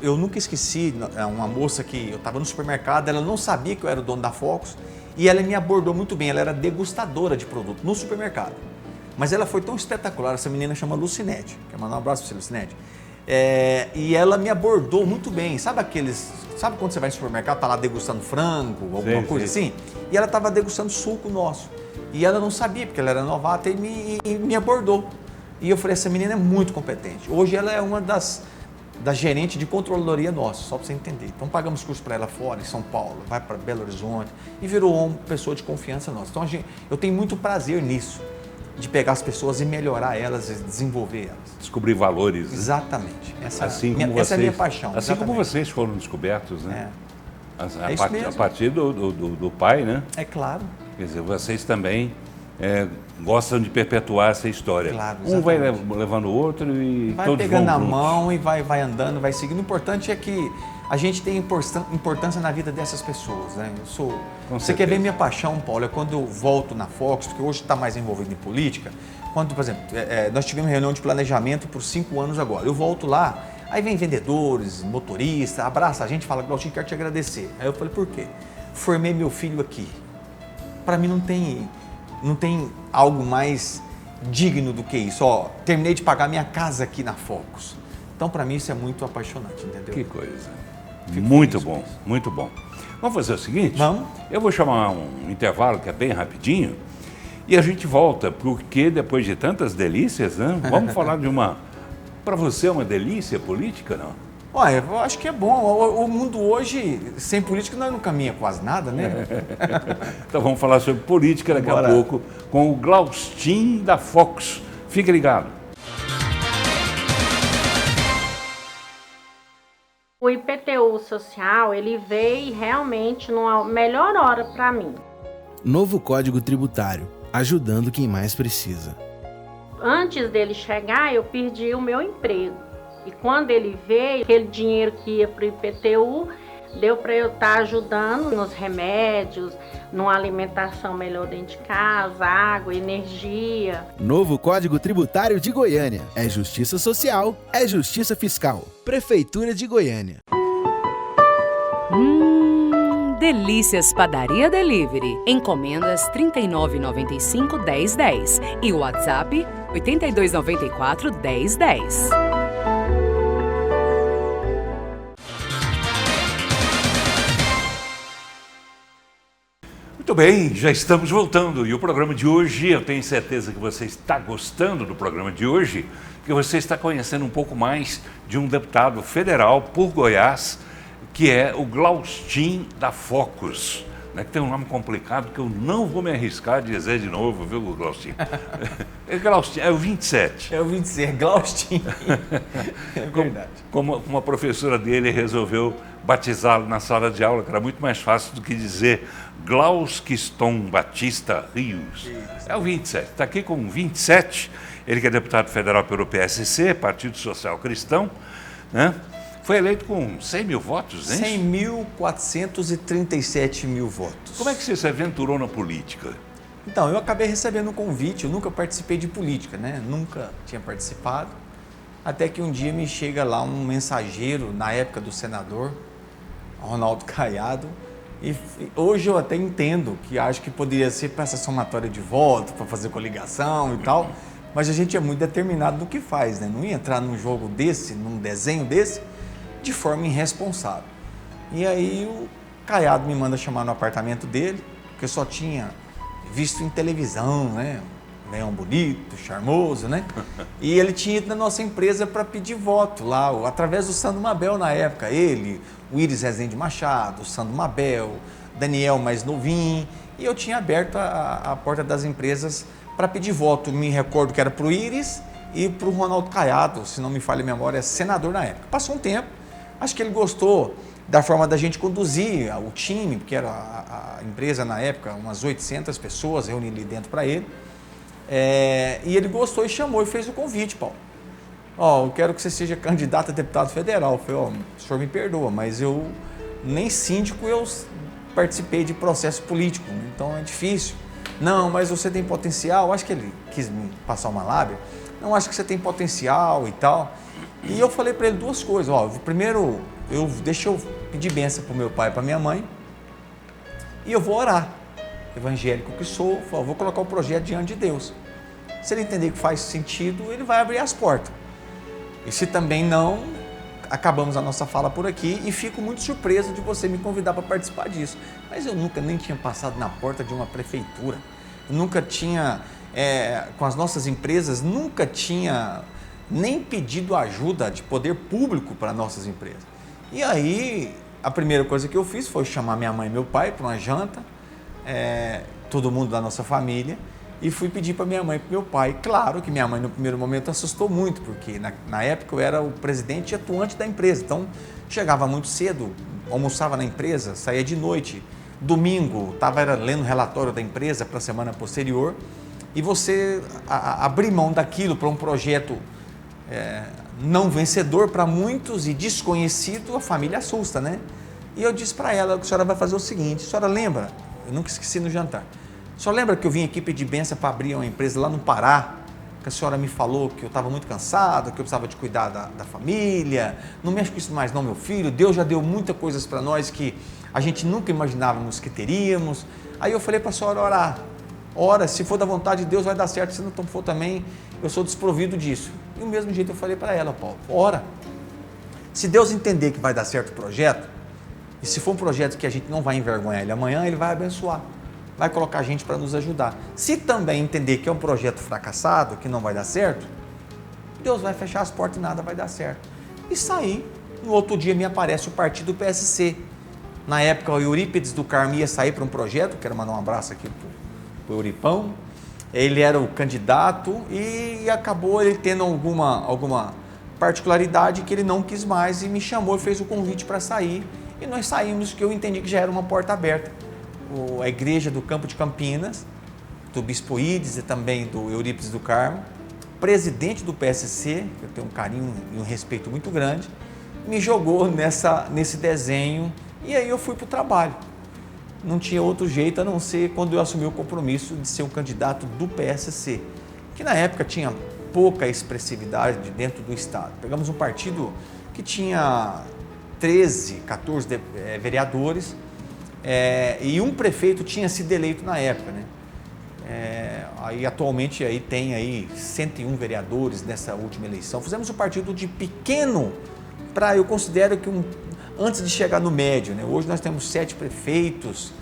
Eu nunca esqueci uma moça que eu estava no supermercado, ela não sabia que eu era o dono da Focus e ela me abordou muito bem, ela era degustadora de produto no supermercado. Mas ela foi tão espetacular, essa menina chama Lucinete, quero mandar um abraço para você, Lucinete. E ela me abordou muito bem, sabe quando você vai no supermercado, tá lá degustando frango, alguma coisa assim? E ela estava degustando suco nosso. E ela não sabia, porque ela era novata e me abordou. E eu falei, essa menina é muito competente. Hoje ela é uma das gerentes de controladoria nossa, só para você entender. Então pagamos curso para ela fora, em São Paulo, vai para Belo Horizonte e virou uma pessoa de confiança nossa. Então eu tenho muito prazer nisso, de pegar as pessoas e melhorar elas, e desenvolver elas. Descobrir valores. Né? Exatamente. Essa é a minha paixão. Assim exatamente. como vocês foram descobertos, né? Isso A partir do pai, né? É claro. Quer dizer, vocês também gostam de perpetuar essa história. Claro, um vai levando o outro e vai todos pegando vão na juntos. mão e vai andando, vai seguindo. O importante é que a gente tem importância na vida dessas pessoas, né? Você quer ver minha paixão, Paulo, é quando eu volto na Fox, porque hoje está mais envolvido em política. Quando, por exemplo, nós tivemos reunião de planejamento por 5 anos agora. Eu volto lá, aí vem vendedores, motoristas, abraça a gente e fala, Glautinho, quero te agradecer. Aí eu falei, por quê? Formei meu filho aqui. Para mim não tem algo mais digno do que isso. Ó, terminei de pagar minha casa aqui na Focus. Então, para mim, isso é muito apaixonante, entendeu? Que coisa. Muito bom, muito bom. Vamos fazer o seguinte? Vamos. Eu vou chamar um intervalo que é bem rapidinho e a gente volta, porque depois de tantas delícias, né, vamos falar de uma Para você é uma delícia política, não? Olha, eu acho que é bom. O mundo hoje, sem política, nós não caminha quase nada, né? Então vamos falar sobre política daqui a pouco com o Glaustin da Fox. Fique ligado. O IPTU social, ele veio realmente numa melhor hora para mim. Novo Código Tributário, ajudando quem mais precisa. Antes dele chegar, eu perdi o meu emprego. E quando ele veio, aquele dinheiro que ia para o IPTU, deu para eu estar ajudando nos remédios, numa alimentação melhor dentro de casa, água, energia. Novo Código Tributário de Goiânia. É justiça social, é justiça fiscal. Prefeitura de Goiânia. Delícias Padaria Delivery. Encomendas 39,95-1010 e o WhatsApp 8294-1010. Muito bem, já estamos voltando e o programa de hoje, eu tenho certeza que você está gostando do programa de hoje, que você está conhecendo um pouco mais de um deputado federal por Goiás, que é o Glaustin da Fox, né, que tem um nome complicado que eu não vou me arriscar a dizer de novo, viu, Glaustin? Glaustin, é o 27. É o 27, Glaustin. É verdade. Como a professora dele resolveu batizá-lo na sala de aula, que era muito mais fácil do que dizer Glauskiston Batista Rios. É o 27. Está aqui com o 27, ele que é deputado federal pelo PSC, Partido Social Cristão, né? Foi eleito com 100 mil votos, hein? 100.437 mil votos. Como é que você se aventurou na política? Então, eu acabei recebendo um convite, eu nunca participei de política, né? Nunca tinha participado. Até que um dia me chega lá um mensageiro, na época do senador, Ronaldo Caiado, e hoje eu até entendo que acho que poderia ser para essa somatória de votos, para fazer coligação e tal, mas a gente é muito determinado no que faz, né? Não ia entrar num jogo desse, num desenho desse, de forma irresponsável. E aí o Caiado me manda chamar no apartamento dele, porque eu só tinha visto em televisão, né? Leão bonito, charmoso, né? E ele tinha ido na nossa empresa para pedir voto lá, através do Sandro Mabel na época. Ele, o Iris Rezende Machado, o Sandro Mabel, Daniel mais novinho. E eu tinha aberto a porta das empresas para pedir voto. Me recordo que era para o Iris e para o Ronaldo Caiado, se não me falha a memória, senador na época. Passou um tempo, acho que ele gostou da forma da gente conduzir o time, porque era a empresa na época, umas 800 pessoas reunidas ali dentro para ele. E ele gostou e chamou e fez o convite, Paulo. Eu quero que você seja candidato a deputado federal. Eu falei, o senhor me perdoa, mas eu nem síndico eu participei de processo político, então é difícil. Não, mas você tem potencial. Acho que ele quis me passar uma lábia. Não, acho que você tem potencial e tal. E eu falei para ele duas coisas. Primeiro, deixa eu pedir bênção para o meu pai e para minha mãe e eu vou orar. Evangélico que sou, vou colocar o projeto diante de Deus. Se ele entender que faz sentido, ele vai abrir as portas. E se também não, acabamos a nossa fala por aqui e fico muito surpreso de você me convidar para participar disso. Mas eu nunca nem tinha passado na porta de uma prefeitura. Eu nunca tinha, com as nossas empresas, nunca tinha nem pedido ajuda de poder público para nossas empresas. E aí, a primeira coisa que eu fiz foi chamar minha mãe e meu pai para uma janta, todo mundo da nossa família, e fui pedir para minha mãe e para meu pai. Claro que minha mãe no primeiro momento assustou muito, porque na época eu era o presidente atuante da empresa, então chegava muito cedo, almoçava na empresa, saía de noite, domingo estava lendo o relatório da empresa para a semana posterior, e você abrir mão daquilo para um projeto não vencedor para muitos e desconhecido, a família assusta, né? E eu disse para ela que a senhora vai fazer o seguinte: a senhora lembra? Eu nunca esqueci no jantar. A senhora lembra que eu vim aqui pedir bênção para abrir uma empresa lá no Pará? Que a senhora me falou que eu estava muito cansado, que eu precisava de cuidar da família. Não mexe com isso mais não, meu filho. Deus já deu muitas coisas para nós que a gente nunca imaginávamos que teríamos. Aí eu falei para a senhora orar. Ora, se for da vontade de Deus vai dar certo, se não for também, eu sou desprovido disso. E do mesmo jeito eu falei para ela, Paulo, ora. Se Deus entender que vai dar certo o projeto, e se for um projeto que a gente não vai envergonhar ele amanhã, ele vai abençoar, vai colocar gente para nos ajudar. Se também entender que é um projeto fracassado, que não vai dar certo, Deus vai fechar as portas e nada vai dar certo. E saí. No outro dia me aparece o partido PSC. Na época o Eurípides do Carmo ia sair para um projeto, quero mandar um abraço aqui para o Euripão. Ele era o candidato e acabou ele tendo alguma particularidade que ele não quis mais e me chamou e fez o convite para sair. E nós saímos, que eu entendi que já era uma porta aberta. A igreja do Campo de Campinas, do Bispo Ides e também do Eurípides do Carmo, presidente do PSC, que eu tenho um carinho e um respeito muito grande, me jogou nesse desenho e aí eu fui para o trabalho. Não tinha outro jeito a não ser quando eu assumi o compromisso de ser um candidato do PSC, que na época tinha pouca expressividade dentro do Estado. Pegamos um partido que tinha 13, 14 vereadores e um prefeito tinha sido eleito na época, né? Aí atualmente aí tem aí 101 vereadores nessa última eleição. Fizemos um partido de pequeno eu considero que antes de chegar no médio, né? Hoje nós temos 7 prefeitos,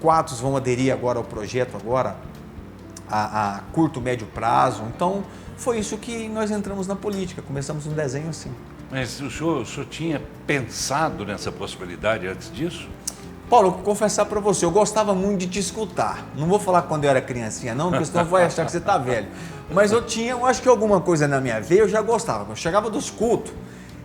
4 vão aderir agora ao projeto a curto, médio prazo. Então foi isso que nós entramos na política, começamos um desenho assim. Mas o senhor tinha pensado nessa possibilidade antes disso? Paulo, vou confessar para você, eu gostava muito de te escutar. Não vou falar quando eu era criancinha não, porque senão vai achar que você está velho. Mas eu acho que alguma coisa na minha veia eu já gostava. Eu chegava dos cultos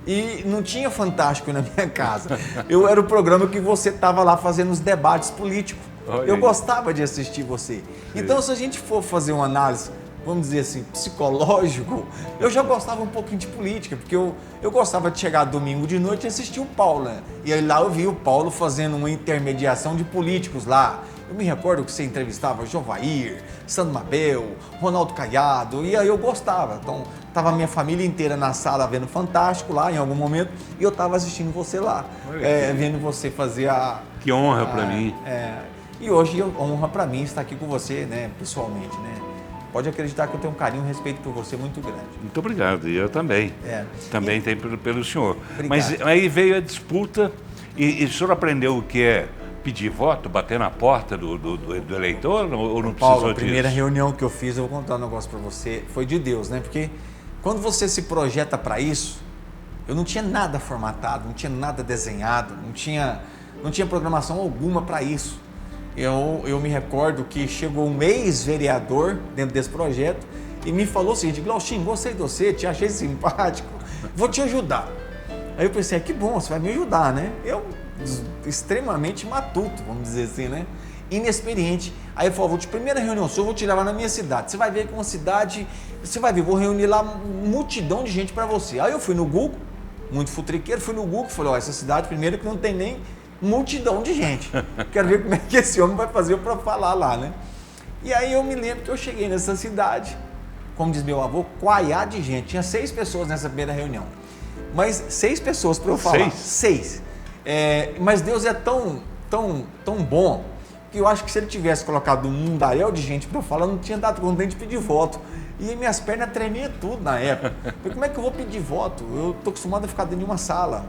e não tinha Fantástico na minha casa. Eu era o programa que você estava lá fazendo os debates políticos. Eu gostava de assistir você. Então, se a gente for fazer uma análise, vamos dizer assim, psicológico, eu já gostava um pouquinho de política, porque eu gostava de chegar domingo de noite e assistir o Paulo, né? E aí lá eu vi o Paulo fazendo uma intermediação de políticos lá. Eu me recordo que você entrevistava Jovair, Sandro Mabel, Ronaldo Caiado, e aí eu gostava. Então, estava a minha família inteira na sala vendo Fantástico lá em algum momento, e eu estava assistindo você lá, vendo você fazer Que honra para mim. E hoje honra para mim estar aqui com você, né, pessoalmente, né? Pode acreditar que eu tenho um carinho e um respeito por você muito grande. Muito obrigado, e eu também. Também tenho pelo senhor. Obrigado. Mas aí veio a disputa e o senhor aprendeu o que é pedir voto, bater na porta do eleitor ou não precisou Paulo, a disso? primeira reunião que eu fiz, eu vou contar um negócio para você, foi de Deus, né? Porque quando você se projeta para isso, eu não tinha nada formatado, não tinha nada desenhado, não tinha programação alguma para isso. Eu me recordo que chegou um ex-vereador dentro desse projeto e me falou o seguinte: Glauchinho, gostei de você, te achei simpático, vou te ajudar. Aí eu pensei, que bom, você vai me ajudar, né? Eu, extremamente matuto, vamos dizer assim, né? Inexperiente. Aí ele falou, primeira reunião sua, eu vou te levar na minha cidade. Você vai ver que uma cidade, você vai ver, vou reunir lá multidão de gente para você. Aí eu fui no Google, muito futriqueiro, fui no Google e falei, essa cidade, primeiro que não tem nem multidão de gente. Quero ver como é que esse homem vai fazer para falar lá, né? E aí eu me lembro que eu cheguei nessa cidade, como diz meu avô, coaiá de gente. Tinha 6 pessoas nessa primeira reunião. Mas 6 pessoas para eu falar. 6. Mas Deus é tão bom que eu acho que se ele tivesse colocado um mundaréu de gente para eu falar, eu não tinha dado conta de pedir voto. E minhas pernas tremiam tudo na época. Falei, como é que eu vou pedir voto? Eu estou acostumado a ficar dentro de uma sala.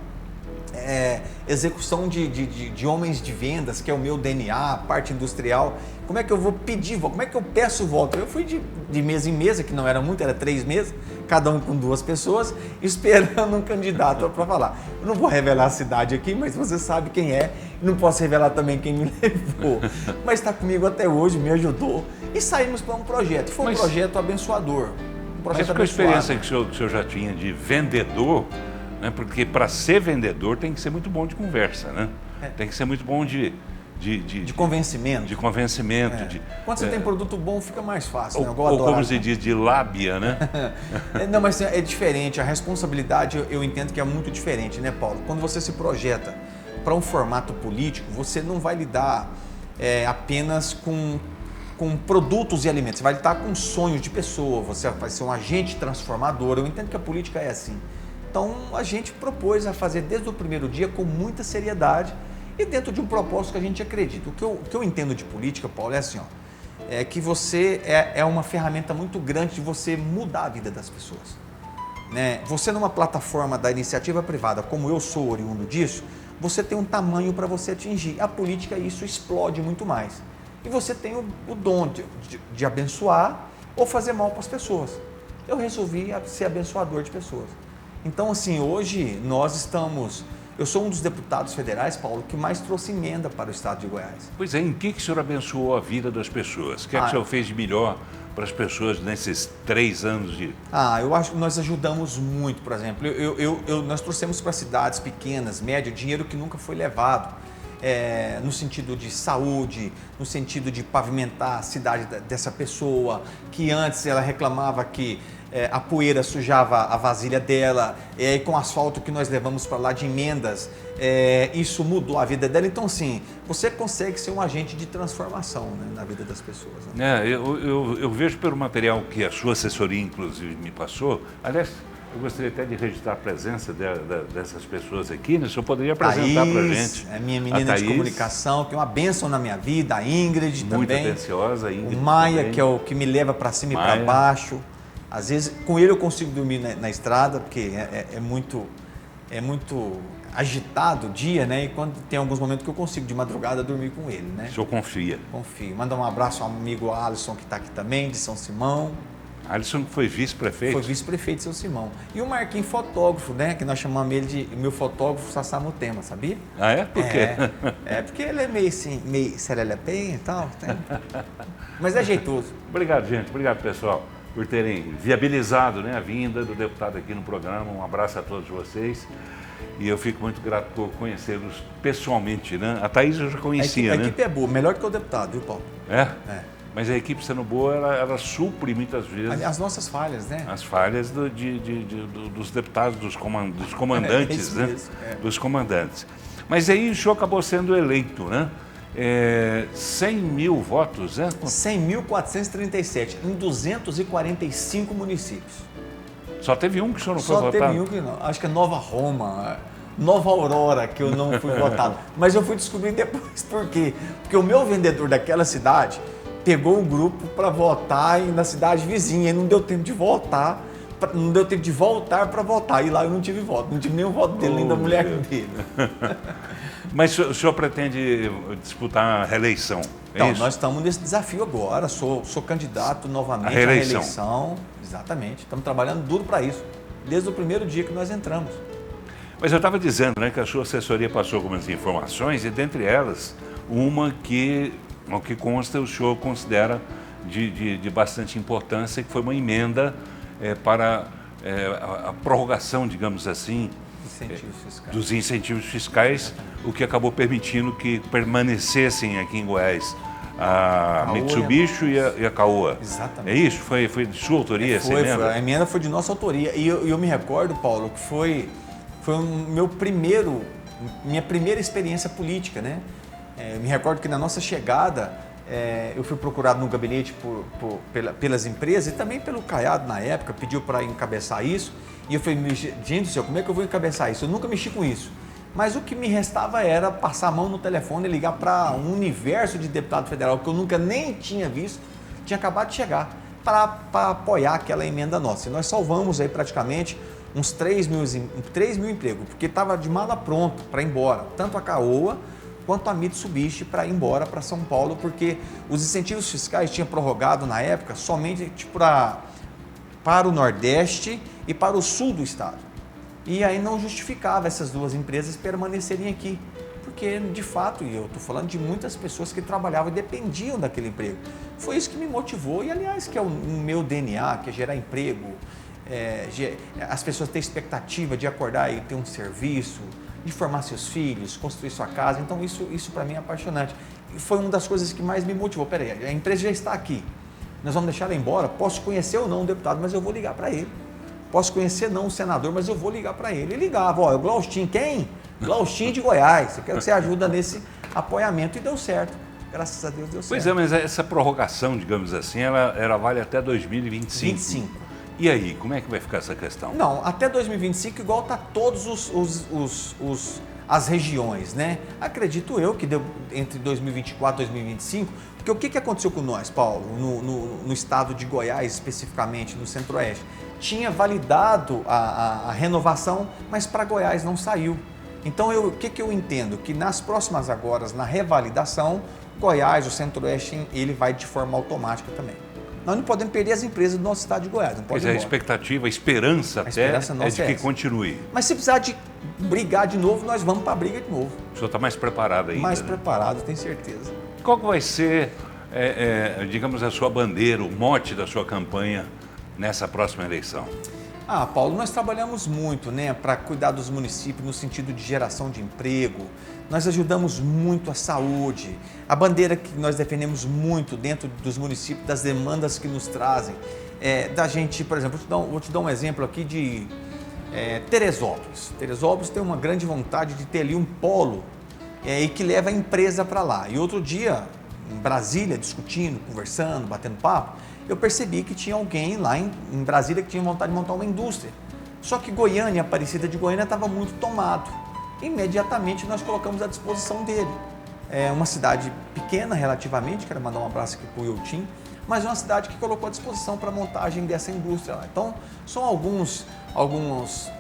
Execução de homens de vendas, que é o meu DNA, parte industrial. Como é que eu vou pedir voto? Como é que eu peço voto? Eu fui de mesa em mesa, que não era muito, era 3 mesas, cada um com 2 pessoas, esperando um candidato para falar. Eu não vou revelar a cidade aqui, mas você sabe quem é. Não posso revelar também quem me levou. Mas está comigo até hoje, me ajudou. E saímos para um projeto. Foi um projeto abençoador. Mas com a experiência que o senhor já tinha de vendedor, né? Porque para ser vendedor tem que ser muito bom de conversa, né? Tem que ser muito bom de convencimento. De convencimento. Quando você tem produto bom, fica mais fácil. Ou como se diz, de lábia, né? Não, mas é diferente. A responsabilidade eu entendo que é muito diferente, né, Paulo? Quando você se projeta para um formato político, você não vai lidar apenas com produtos e alimentos. Você vai lidar com sonhos de pessoa, você vai ser um agente transformador. Eu entendo que a política é assim. Então, a gente propôs a fazer desde o primeiro dia com muita seriedade e dentro de um propósito que a gente acredita. O que eu entendo de política, Paulo, é assim, é que você é uma ferramenta muito grande de você mudar a vida das pessoas. Né? Você numa plataforma da iniciativa privada, como eu sou oriundo disso, você tem um tamanho para você atingir. A política, isso explode muito mais. E você tem o dom de abençoar ou fazer mal para as pessoas. eu resolvi ser abençoador de pessoas. Então, assim, hoje nós estamos... Eu sou um dos deputados federais, Paulo, que mais trouxe emenda para o estado de Goiás. Pois é, em que o senhor abençoou a vida das pessoas? O que é que o senhor fez de melhor para as pessoas nesses 3 anos de... Eu acho que nós ajudamos muito, por exemplo. Nós trouxemos para cidades pequenas, médias, dinheiro que nunca foi levado. No sentido de saúde, no sentido de pavimentar a cidade dessa pessoa, que antes ela reclamava que a poeira sujava a vasilha dela, e com o asfalto que nós levamos para lá de emendas, isso mudou a vida dela. Então, assim, você consegue ser um agente de transformação, né, na vida das pessoas. Né? Eu vejo pelo material que a sua assessoria, inclusive, me passou. Aliás, eu gostaria até de registrar a presença dessas pessoas aqui, né? O senhor poderia apresentar para a gente? É minha menina de comunicação, que é uma bênção na minha vida, a Ingrid muito também. Muito atenciosa, a Ingrid. O Maia, também. Que é o que me leva para cima e para baixo. Às vezes, com ele eu consigo dormir na estrada, porque é muito agitado o dia, né? E quando tem alguns momentos que eu consigo de madrugada dormir com ele, né? O senhor confia? Confio. Manda um abraço ao amigo Alisson, que está aqui também, de São Simão. Alisson foi vice-prefeito? Foi vice-prefeito de São Simão. E o Marquinhos, fotógrafo, né? Que nós chamamos ele de meu fotógrafo Sassá Mutema, sabia? Ah, é? Por quê? Porque ele é meio assim, meio serelepe e tal. Mas é jeitoso. Obrigado, gente. Obrigado, pessoal, por terem viabilizado, né, a vinda do deputado aqui no programa. Um abraço a todos vocês. E eu fico muito grato por conhecê-los pessoalmente, né? A Thaís eu já conhecia, né? A equipe é boa, melhor que o deputado, viu, Paulo? É? Mas a equipe sendo boa, ela supre muitas vezes... As nossas falhas, né? As falhas dos deputados, dos comandantes, né? Mesmo, Dos comandantes. Mas aí o senhor acabou sendo eleito, né? 100 mil votos, né? 100.437, em 245 municípios. Só teve um que o senhor não foi Só votado? teve um que não. Acho que é Nova Roma, Nova Aurora, que eu não fui votado. Mas eu fui descobrir depois por quê. Porque o meu vendedor daquela cidade pegou o grupo para votar na cidade vizinha e não deu tempo de votar. Não deu tempo de voltar para votar. E lá eu não tive voto. Não tive nem o voto dele, nem da mulher dele. Mas o senhor pretende disputar a reeleição? Então, nós estamos nesse desafio agora. Sou candidato novamente à reeleição. Exatamente. Estamos trabalhando duro para isso, desde o primeiro dia que nós entramos. Mas eu estava dizendo, né, que a sua assessoria passou algumas informações e, dentre elas, uma que, ao que consta, o senhor considera de bastante importância, que foi uma emenda para a prorrogação, digamos assim, dos incentivos fiscais, o que acabou permitindo que permanecessem aqui em Goiás a Mitsubishi e a Caoa. Exatamente. É isso? Foi de sua autoria essa emenda? A emenda foi de nossa autoria. E eu me recordo, Paulo, que foi minha primeira experiência política, né? Eu me recordo que na nossa chegada, eu fui procurado no gabinete pelas empresas e também pelo Caiado na época, pediu para encabeçar isso. E eu falei, gente do céu, como é que eu vou encabeçar isso? Eu nunca mexi com isso. Mas o que me restava era passar a mão no telefone e ligar para um universo de deputado federal que eu nunca nem tinha visto, tinha acabado de chegar, para apoiar aquela emenda nossa. E nós salvamos aí praticamente uns 3 mil empregos, porque estava de mala pronto para ir embora, tanto a Caoa quanto a Mitsubishi para ir embora para São Paulo, porque os incentivos fiscais tinham prorrogado na época somente para o Nordeste e para o Sul do estado. E aí não justificava essas duas empresas permanecerem aqui, porque de fato, e eu estou falando de muitas pessoas que trabalhavam e dependiam daquele emprego. Foi isso que me motivou e, aliás, que é o meu DNA, que é gerar emprego, as pessoas têm expectativa de acordar e ter um serviço, de formar seus filhos, construir sua casa. Então isso para mim é apaixonante. E foi uma das coisas que mais me motivou. Peraí, a empresa já está aqui, nós vamos deixar ela embora? Posso conhecer ou não o deputado, mas eu vou ligar para ele. Posso conhecer não o senador, mas eu vou ligar para ele. Ele ligava, o Glaustin, quem? Glaustin de Goiás. Eu quero que você ajude nesse apoiamento. E deu certo. Graças a Deus deu certo. Pois é, mas essa prorrogação, digamos assim, ela vale até 2025. 25. E aí, como é que vai ficar essa questão? Não, até 2025 igual está todos as regiões, né? Acredito eu que deu entre 2024 e 2025, porque o que aconteceu com nós, Paulo, no estado de Goiás, especificamente no Centro-Oeste? Tinha validado a renovação, mas para Goiás não saiu. Então, o que eu entendo? Que nas próximas agora, na revalidação, Goiás, o Centro-Oeste, ele vai de forma automática também. Nós não podemos perder as empresas do nosso estado de Goiás. Não pode Pois é, a expectativa, a esperança até é de que continue. Mas se precisar de brigar de novo, nós vamos para a briga de novo. O senhor está mais preparado ainda. Mais né? preparado, tenho certeza. Qual que vai ser, digamos, a sua bandeira, o mote da sua campanha nessa próxima eleição? Paulo, nós trabalhamos muito, né, para cuidar dos municípios no sentido de geração de emprego. Nós ajudamos muito a saúde. A bandeira que nós defendemos muito dentro dos municípios, das demandas que nos trazem, da gente, por exemplo, vou te dar um exemplo aqui de Teresópolis. Teresópolis tem uma grande vontade de ter ali um polo e que leva a empresa para lá. E outro dia, em Brasília, discutindo, conversando, batendo papo, eu percebi que tinha alguém lá em Brasília que tinha vontade de montar uma indústria. Só que Goiânia, Aparecida de Goiânia, estava muito tomado. Imediatamente nós colocamos à disposição dele. É uma cidade pequena relativamente, quero mandar um abraço aqui para o Eutim, mas é uma cidade que colocou à disposição para a montagem dessa indústria lá. Então, são alguns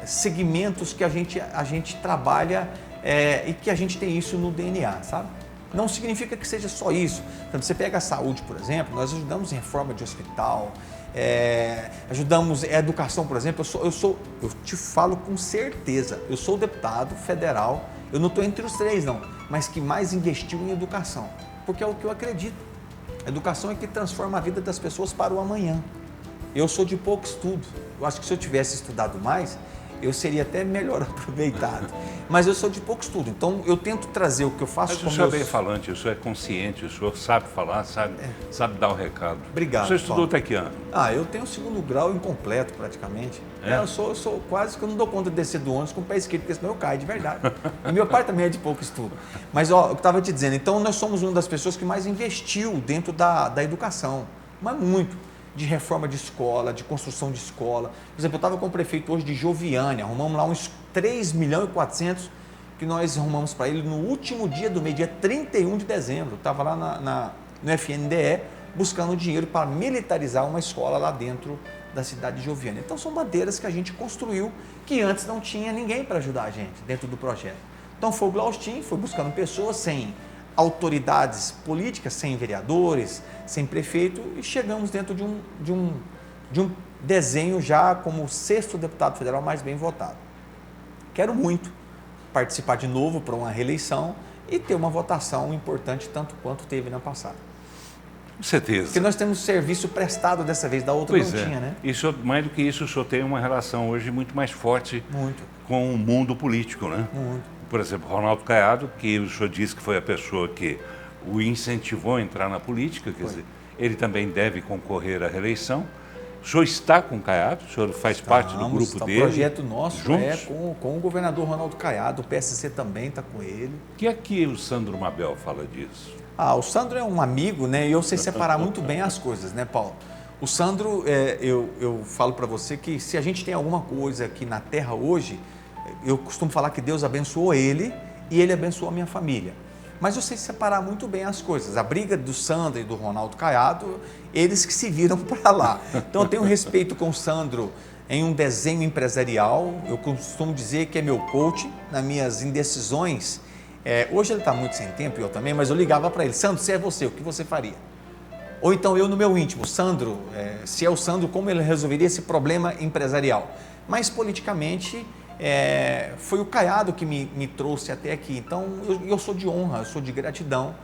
segmentos que a gente trabalha e que a gente tem isso no DNA, sabe? Não significa que seja só isso. Então, você pega a saúde, por exemplo, nós ajudamos em reforma de hospital, ajudamos em educação, por exemplo. Eu te falo com certeza, eu sou deputado federal, eu não estou entre os 3 não, mas que mais investiu em educação, porque é o que eu acredito. A educação é que transforma a vida das pessoas para o amanhã. Eu sou de pouco estudo, eu acho que se eu tivesse estudado mais, eu seria até melhor aproveitado. Mas eu sou de pouco estudo, então eu tento trazer o que eu faço. Mas o senhor é bem falante, o senhor é consciente, o senhor sabe falar, sabe dar o recado. Obrigado. O senhor estudou até que ano? Eu tenho o 2º grau incompleto praticamente. Eu sou quase que eu não dou conta de descer do ônibus com o pé esquerdo, porque senão eu caio de verdade. E meu pai também é de pouco estudo. Mas eu estava te dizendo, então nós somos uma das pessoas que mais investiu dentro da educação, mas muito. De reforma de escola, de construção de escola. Por exemplo, eu estava com o prefeito hoje de Joviânia, arrumamos lá uns 3.400.000 que nós arrumamos para ele no último dia do mês, dia 31 de dezembro. Estava lá no FNDE buscando dinheiro para militarizar uma escola lá dentro da cidade de Joviânia. Então são bandeiras que a gente construiu que antes não tinha ninguém para ajudar a gente dentro do projeto. Então foi o Glaustin, foi buscando pessoas sem autoridades políticas, sem vereadores, sem prefeito, e chegamos dentro de um desenho já como o 6º deputado federal mais bem votado. Quero muito participar de novo para uma reeleição e ter uma votação importante tanto quanto teve na passada. Com certeza. Porque nós temos serviço prestado dessa vez, da outra não tinha, né? E mais do que isso, o senhor tem uma relação hoje muito mais forte com o mundo político, né? Muito. Por exemplo, Ronaldo Caiado, que o senhor disse que foi a pessoa que o incentivou a entrar na política, quer dizer, ele também deve concorrer à reeleição. O senhor está com o Caiado? O senhor faz parte do grupo dele? O projeto nosso juntos? Com o governador Ronaldo Caiado, o PSC também está com ele. O que é que o Sandro Mabel fala disso? O Sandro é um amigo, né? E eu sei separar muito bem as coisas, né, Paulo? O Sandro, eu falo para você que se a gente tem alguma coisa aqui na Terra hoje, eu costumo falar que Deus abençoou ele e ele abençoou a minha família. Mas eu sei separar muito bem as coisas. A briga do Sandro e do Ronaldo Caiado, eles que se viram para lá. Então eu tenho respeito com o Sandro em um desenho empresarial. Eu costumo dizer que é meu coach nas minhas indecisões. Hoje ele está muito sem tempo, eu também, mas eu ligava para ele: Sandro, se é você, o que você faria? Ou então eu no meu íntimo: Sandro, se é o Sandro, como ele resolveria esse problema empresarial? Mas politicamente foi o Caiado que me trouxe até aqui. Então eu sou de honra, eu sou de gratidão.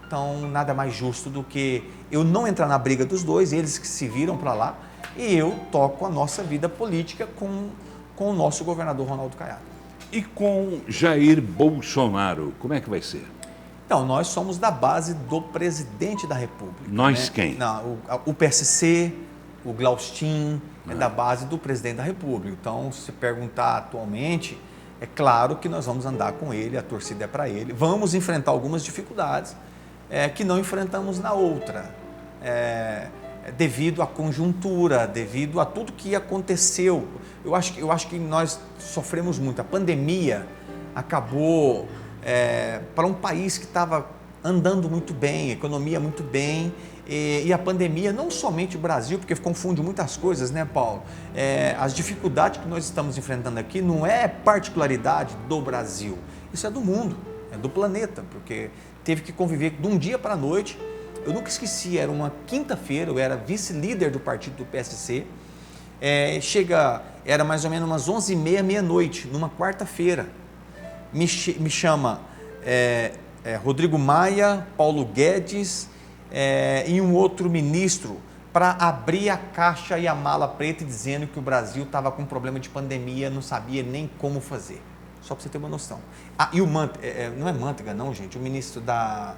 Então nada mais justo do que eu não entrar na briga dos dois, eles que se viram para lá, e eu toco a nossa vida política com o nosso governador Ronaldo Caiado. E com Jair Bolsonaro, como é que vai ser? Então, nós somos da base do presidente da República. Nós, né? quem? Não, o PSC, o Glaustin, é da base do presidente da República. Então, se perguntar atualmente, é claro que nós vamos andar com ele, a torcida é para ele. Vamos enfrentar algumas dificuldades que não enfrentamos na outra. Devido à conjuntura, devido a tudo que aconteceu. Eu acho que nós sofremos muito. A pandemia acabou para um país que estava andando muito bem, economia muito bem, e a pandemia, não somente o Brasil, porque confunde muitas coisas, né, Paulo? As dificuldades que nós estamos enfrentando aqui não é particularidade do Brasil, isso é do mundo, é do planeta, porque teve que conviver de um dia para a noite eu nunca esqueci, era uma quinta-feira, eu era vice-líder do partido do PSC, era mais ou menos umas 11h30, meia-noite, numa quarta-feira, me chama Rodrigo Maia, Paulo Guedes e um outro ministro para abrir a caixa e a mala preta dizendo que o Brasil estava com problema de pandemia, não sabia nem como fazer. Só para você ter uma noção. E o não é Manteiga não, gente, o ministro da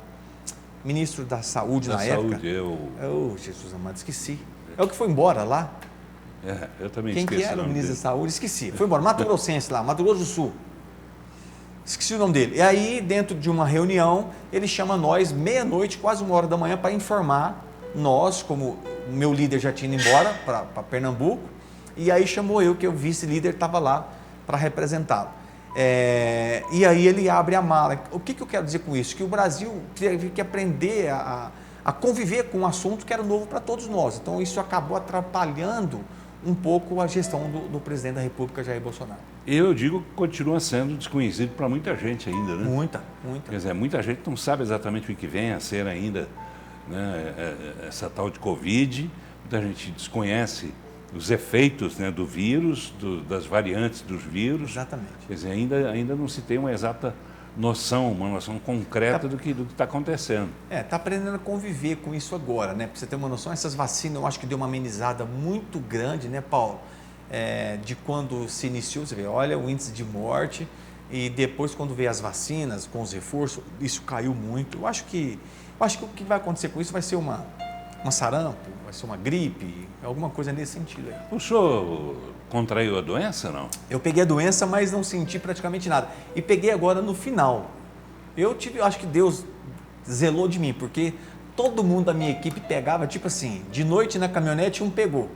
Saúde na época. Jesus amado, esqueci. É o que foi embora lá. Eu também esqueci. Quem que era o ministro da Saúde? Esqueci. Foi embora, Mato Grossense lá, Mato Grosso do Sul. Esqueci o nome dele. E aí, dentro de uma reunião, ele chama nós, meia-noite, quase 1h da manhã, para informar nós, como o meu líder já tinha ido embora para Pernambuco, e aí chamou eu, que o vice-líder estava lá para representá-lo. E aí ele abre a mala. O que eu quero dizer com isso? Que o Brasil teve que aprender a conviver com um assunto que era novo para todos nós. Então isso acabou atrapalhando um pouco a gestão do presidente da República, Jair Bolsonaro. Eu digo que continua sendo desconhecido para muita gente ainda, né? Muita. Quer dizer, muita gente não sabe exatamente o que vem a ser ainda, né, essa tal de Covid. Muita gente desconhece os efeitos, né, do vírus, das variantes dos vírus. Exatamente. Quer dizer, ainda não se tem uma exata noção, uma noção concreta do que está acontecendo. Está aprendendo a conviver com isso agora, né? Para você ter uma noção, essas vacinas eu acho que deu uma amenizada muito grande, né, Paulo? De quando se iniciou, você vê, olha o índice de morte, e depois quando veio as vacinas, com os reforços, isso caiu muito. Eu acho que o que vai acontecer com isso vai ser uma sarampo, vai ser uma gripe, alguma coisa nesse sentido aí. O senhor contraiu a doença, não? Eu peguei a doença, mas não senti praticamente nada. E peguei agora no final. Eu acho que Deus zelou de mim, porque todo mundo da minha equipe pegava, tipo assim, de noite na caminhonete um pegou.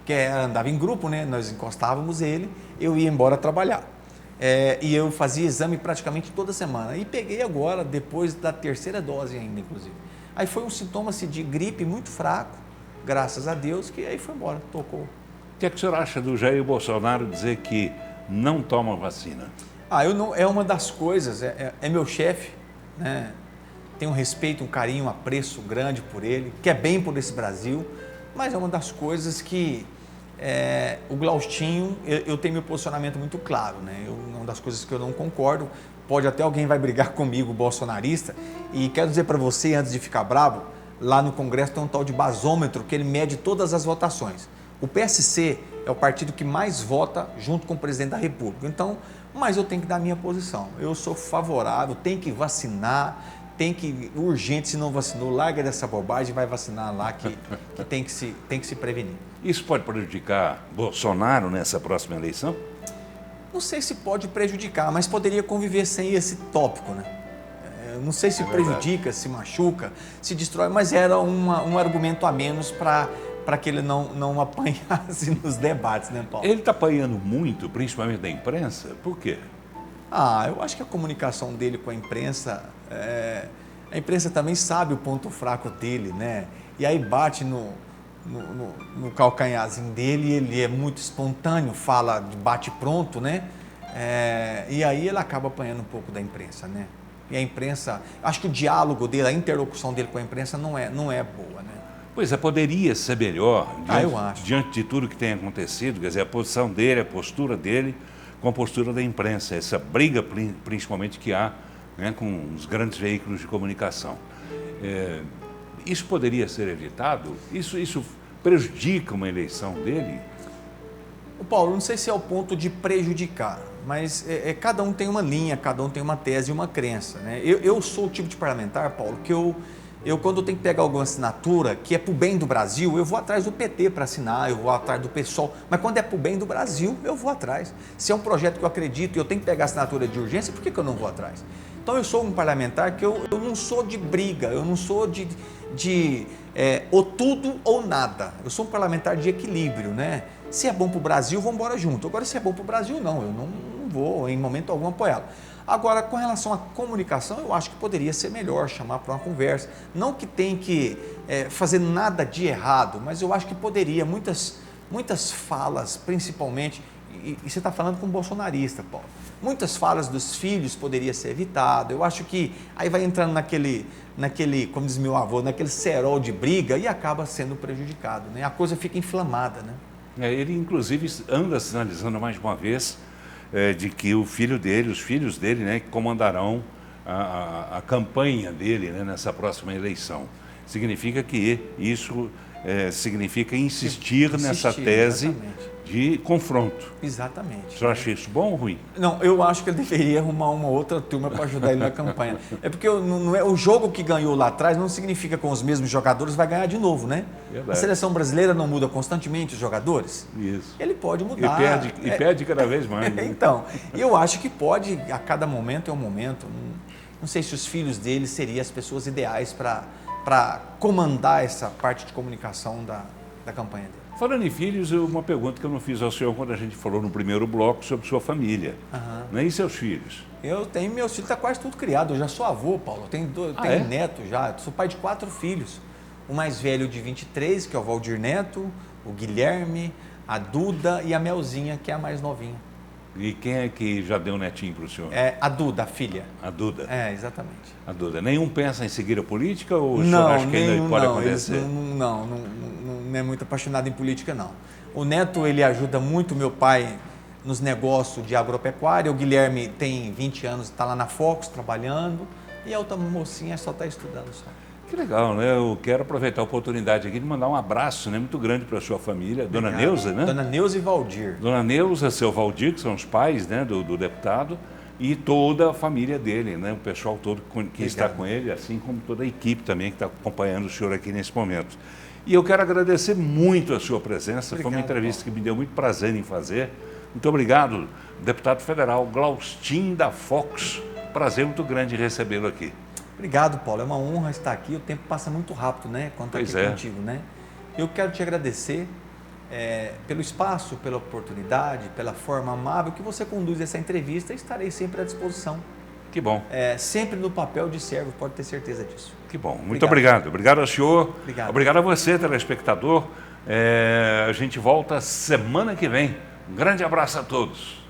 Que andava em grupo, né? Nós encostávamos ele, eu ia embora trabalhar. E eu fazia exame praticamente toda semana. E peguei agora, depois da terceira dose ainda, inclusive. Aí foi um sintoma assim, de gripe muito fraco, graças a Deus, que aí foi embora, tocou. O que é que o senhor acha do Jair Bolsonaro dizer que não toma vacina? É uma das coisas, é meu chefe, né? Tenho um respeito, um carinho, um apreço grande por ele, quer bem por esse Brasil, mas é uma das coisas que o Glaustinho, eu tenho meu posicionamento muito claro, né? Uma das coisas que eu não concordo, pode até alguém vai brigar comigo, bolsonarista, e quero dizer para você, antes de ficar bravo, lá no Congresso tem um tal de basômetro que ele mede todas as votações. O PSC é o partido que mais vota junto com o presidente da República, então, mas eu tenho que dar a minha posição, eu sou favorável, tem que vacinar, urgente, se não vacinou, larga dessa bobagem e vai vacinar lá que tem que se prevenir. Isso pode prejudicar Bolsonaro nessa próxima eleição? Não sei se pode prejudicar, mas poderia conviver sem esse tópico, né? Não sei se prejudica, se machuca, se destrói, mas era um argumento a menos para que ele não apanhasse nos debates, né, Paulo? Ele está apanhando muito, principalmente da imprensa, por quê? Eu acho que a comunicação dele com a imprensa também sabe o ponto fraco dele, né? E aí bate no calcanharzinho dele, ele é muito espontâneo, fala de bate-pronto, né? E aí ele acaba apanhando um pouco da imprensa, né? E a imprensa, acho que o diálogo dele, a interlocução dele com a imprensa não é boa, né? Pois poderia ser melhor, eu acho. Diante de tudo que tem acontecido, quer dizer, a posição dele, a postura dele, com a postura da imprensa, essa briga principalmente que há, né, com os grandes veículos de comunicação. Isso poderia ser evitado? Isso prejudica uma eleição dele? Paulo, não sei se é o ponto de prejudicar, mas cada um tem uma linha, cada um tem uma tese e uma crença, né? Eu sou o tipo de parlamentar, Paulo, que eu quando eu tenho que pegar alguma assinatura que é para o bem do Brasil, eu vou atrás do PT para assinar, eu vou atrás do PSOL, mas quando é para o bem do Brasil, eu vou atrás. Se é um projeto que eu acredito e eu tenho que pegar assinatura de urgência, por que eu não vou atrás? Então eu sou um parlamentar que eu não sou de briga, eu não sou de ou tudo ou nada. Eu sou um parlamentar de equilíbrio, né? Se é bom para o Brasil, vamos embora junto. Agora, se é bom para o Brasil, não, eu não vou em momento algum apoiá-lo. Agora, com relação à comunicação, eu acho que poderia ser melhor chamar para uma conversa. Não que tem que fazer nada de errado, mas eu acho que poderia, muitas falas, principalmente, e você está falando com um bolsonarista, Paulo. Muitas falas dos filhos poderiam ser evitadas. Eu acho que aí vai entrando naquele, como diz meu avô, naquele cerol de briga e acaba sendo prejudicado, né? A coisa fica inflamada, né? Ele, inclusive, anda sinalizando mais uma vez de que os filhos dele, né, que comandarão a campanha dele, né, nessa próxima eleição. Significa que isso significa insistir nessa tese, exatamente, de confronto. Exatamente. Você acha isso bom ou ruim? Não, eu acho que ele deveria arrumar uma outra turma para ajudar ele na campanha. É porque não é, o jogo que ganhou lá atrás não significa que com os mesmos jogadores vai ganhar de novo, né? Verdade. A seleção brasileira não muda constantemente os jogadores? Isso. Ele pode mudar. E perde cada vez mais. Né? Então, eu acho que pode, a cada momento é um momento. Não sei se os filhos dele seriam as pessoas ideais para comandar essa parte de comunicação da campanha dele. Falando em filhos, uma pergunta que eu não fiz ao senhor quando a gente falou no primeiro bloco sobre sua família. Né? E seus filhos? Meus filhos estão quase tudo criado. Eu já sou avô, Paulo. Eu tenho neto já. Eu sou pai de 4 filhos. O mais velho de 23, que é o Valdir Neto, o Guilherme, a Duda e a Melzinha, que é a mais novinha. E quem é que já deu netinho para o senhor? A Duda, a filha. A Duda? Exatamente. A Duda. Nenhum pensa em seguir a política ou o senhor acha que ainda pode acontecer? Não é muito apaixonado em política, não. O Neto, ele ajuda muito meu pai nos negócios de agropecuária. O Guilherme tem 20 anos, está lá na Fox trabalhando. E a outra mocinha só está estudando só. Que legal, né? Eu quero aproveitar a oportunidade aqui de mandar um abraço, né, muito grande para a sua família. Obrigado. Dona Neuza, né? Dona Neuza e Valdir. Dona Neuza, seu Valdir, que são os pais, né, do deputado, e toda a família dele, né? O pessoal todo que está com ele, assim como toda a equipe também que está acompanhando o senhor aqui nesse momento. E eu quero agradecer muito a sua presença. Obrigado, foi uma entrevista que me deu muito prazer em fazer. Muito obrigado, deputado federal Glaustin da Fox. Prazer muito grande recebê-lo aqui. Obrigado, Paulo. É uma honra estar aqui. O tempo passa muito rápido, né? Quando está aqui contigo, né? Eu quero te agradecer pelo espaço, pela oportunidade, pela forma amável que você conduz essa entrevista e estarei sempre à disposição. Que bom. Sempre no papel de servo, pode ter certeza disso. Que bom. Muito obrigado. Obrigado ao senhor. Obrigado a você, telespectador. A gente volta semana que vem. Um grande abraço a todos.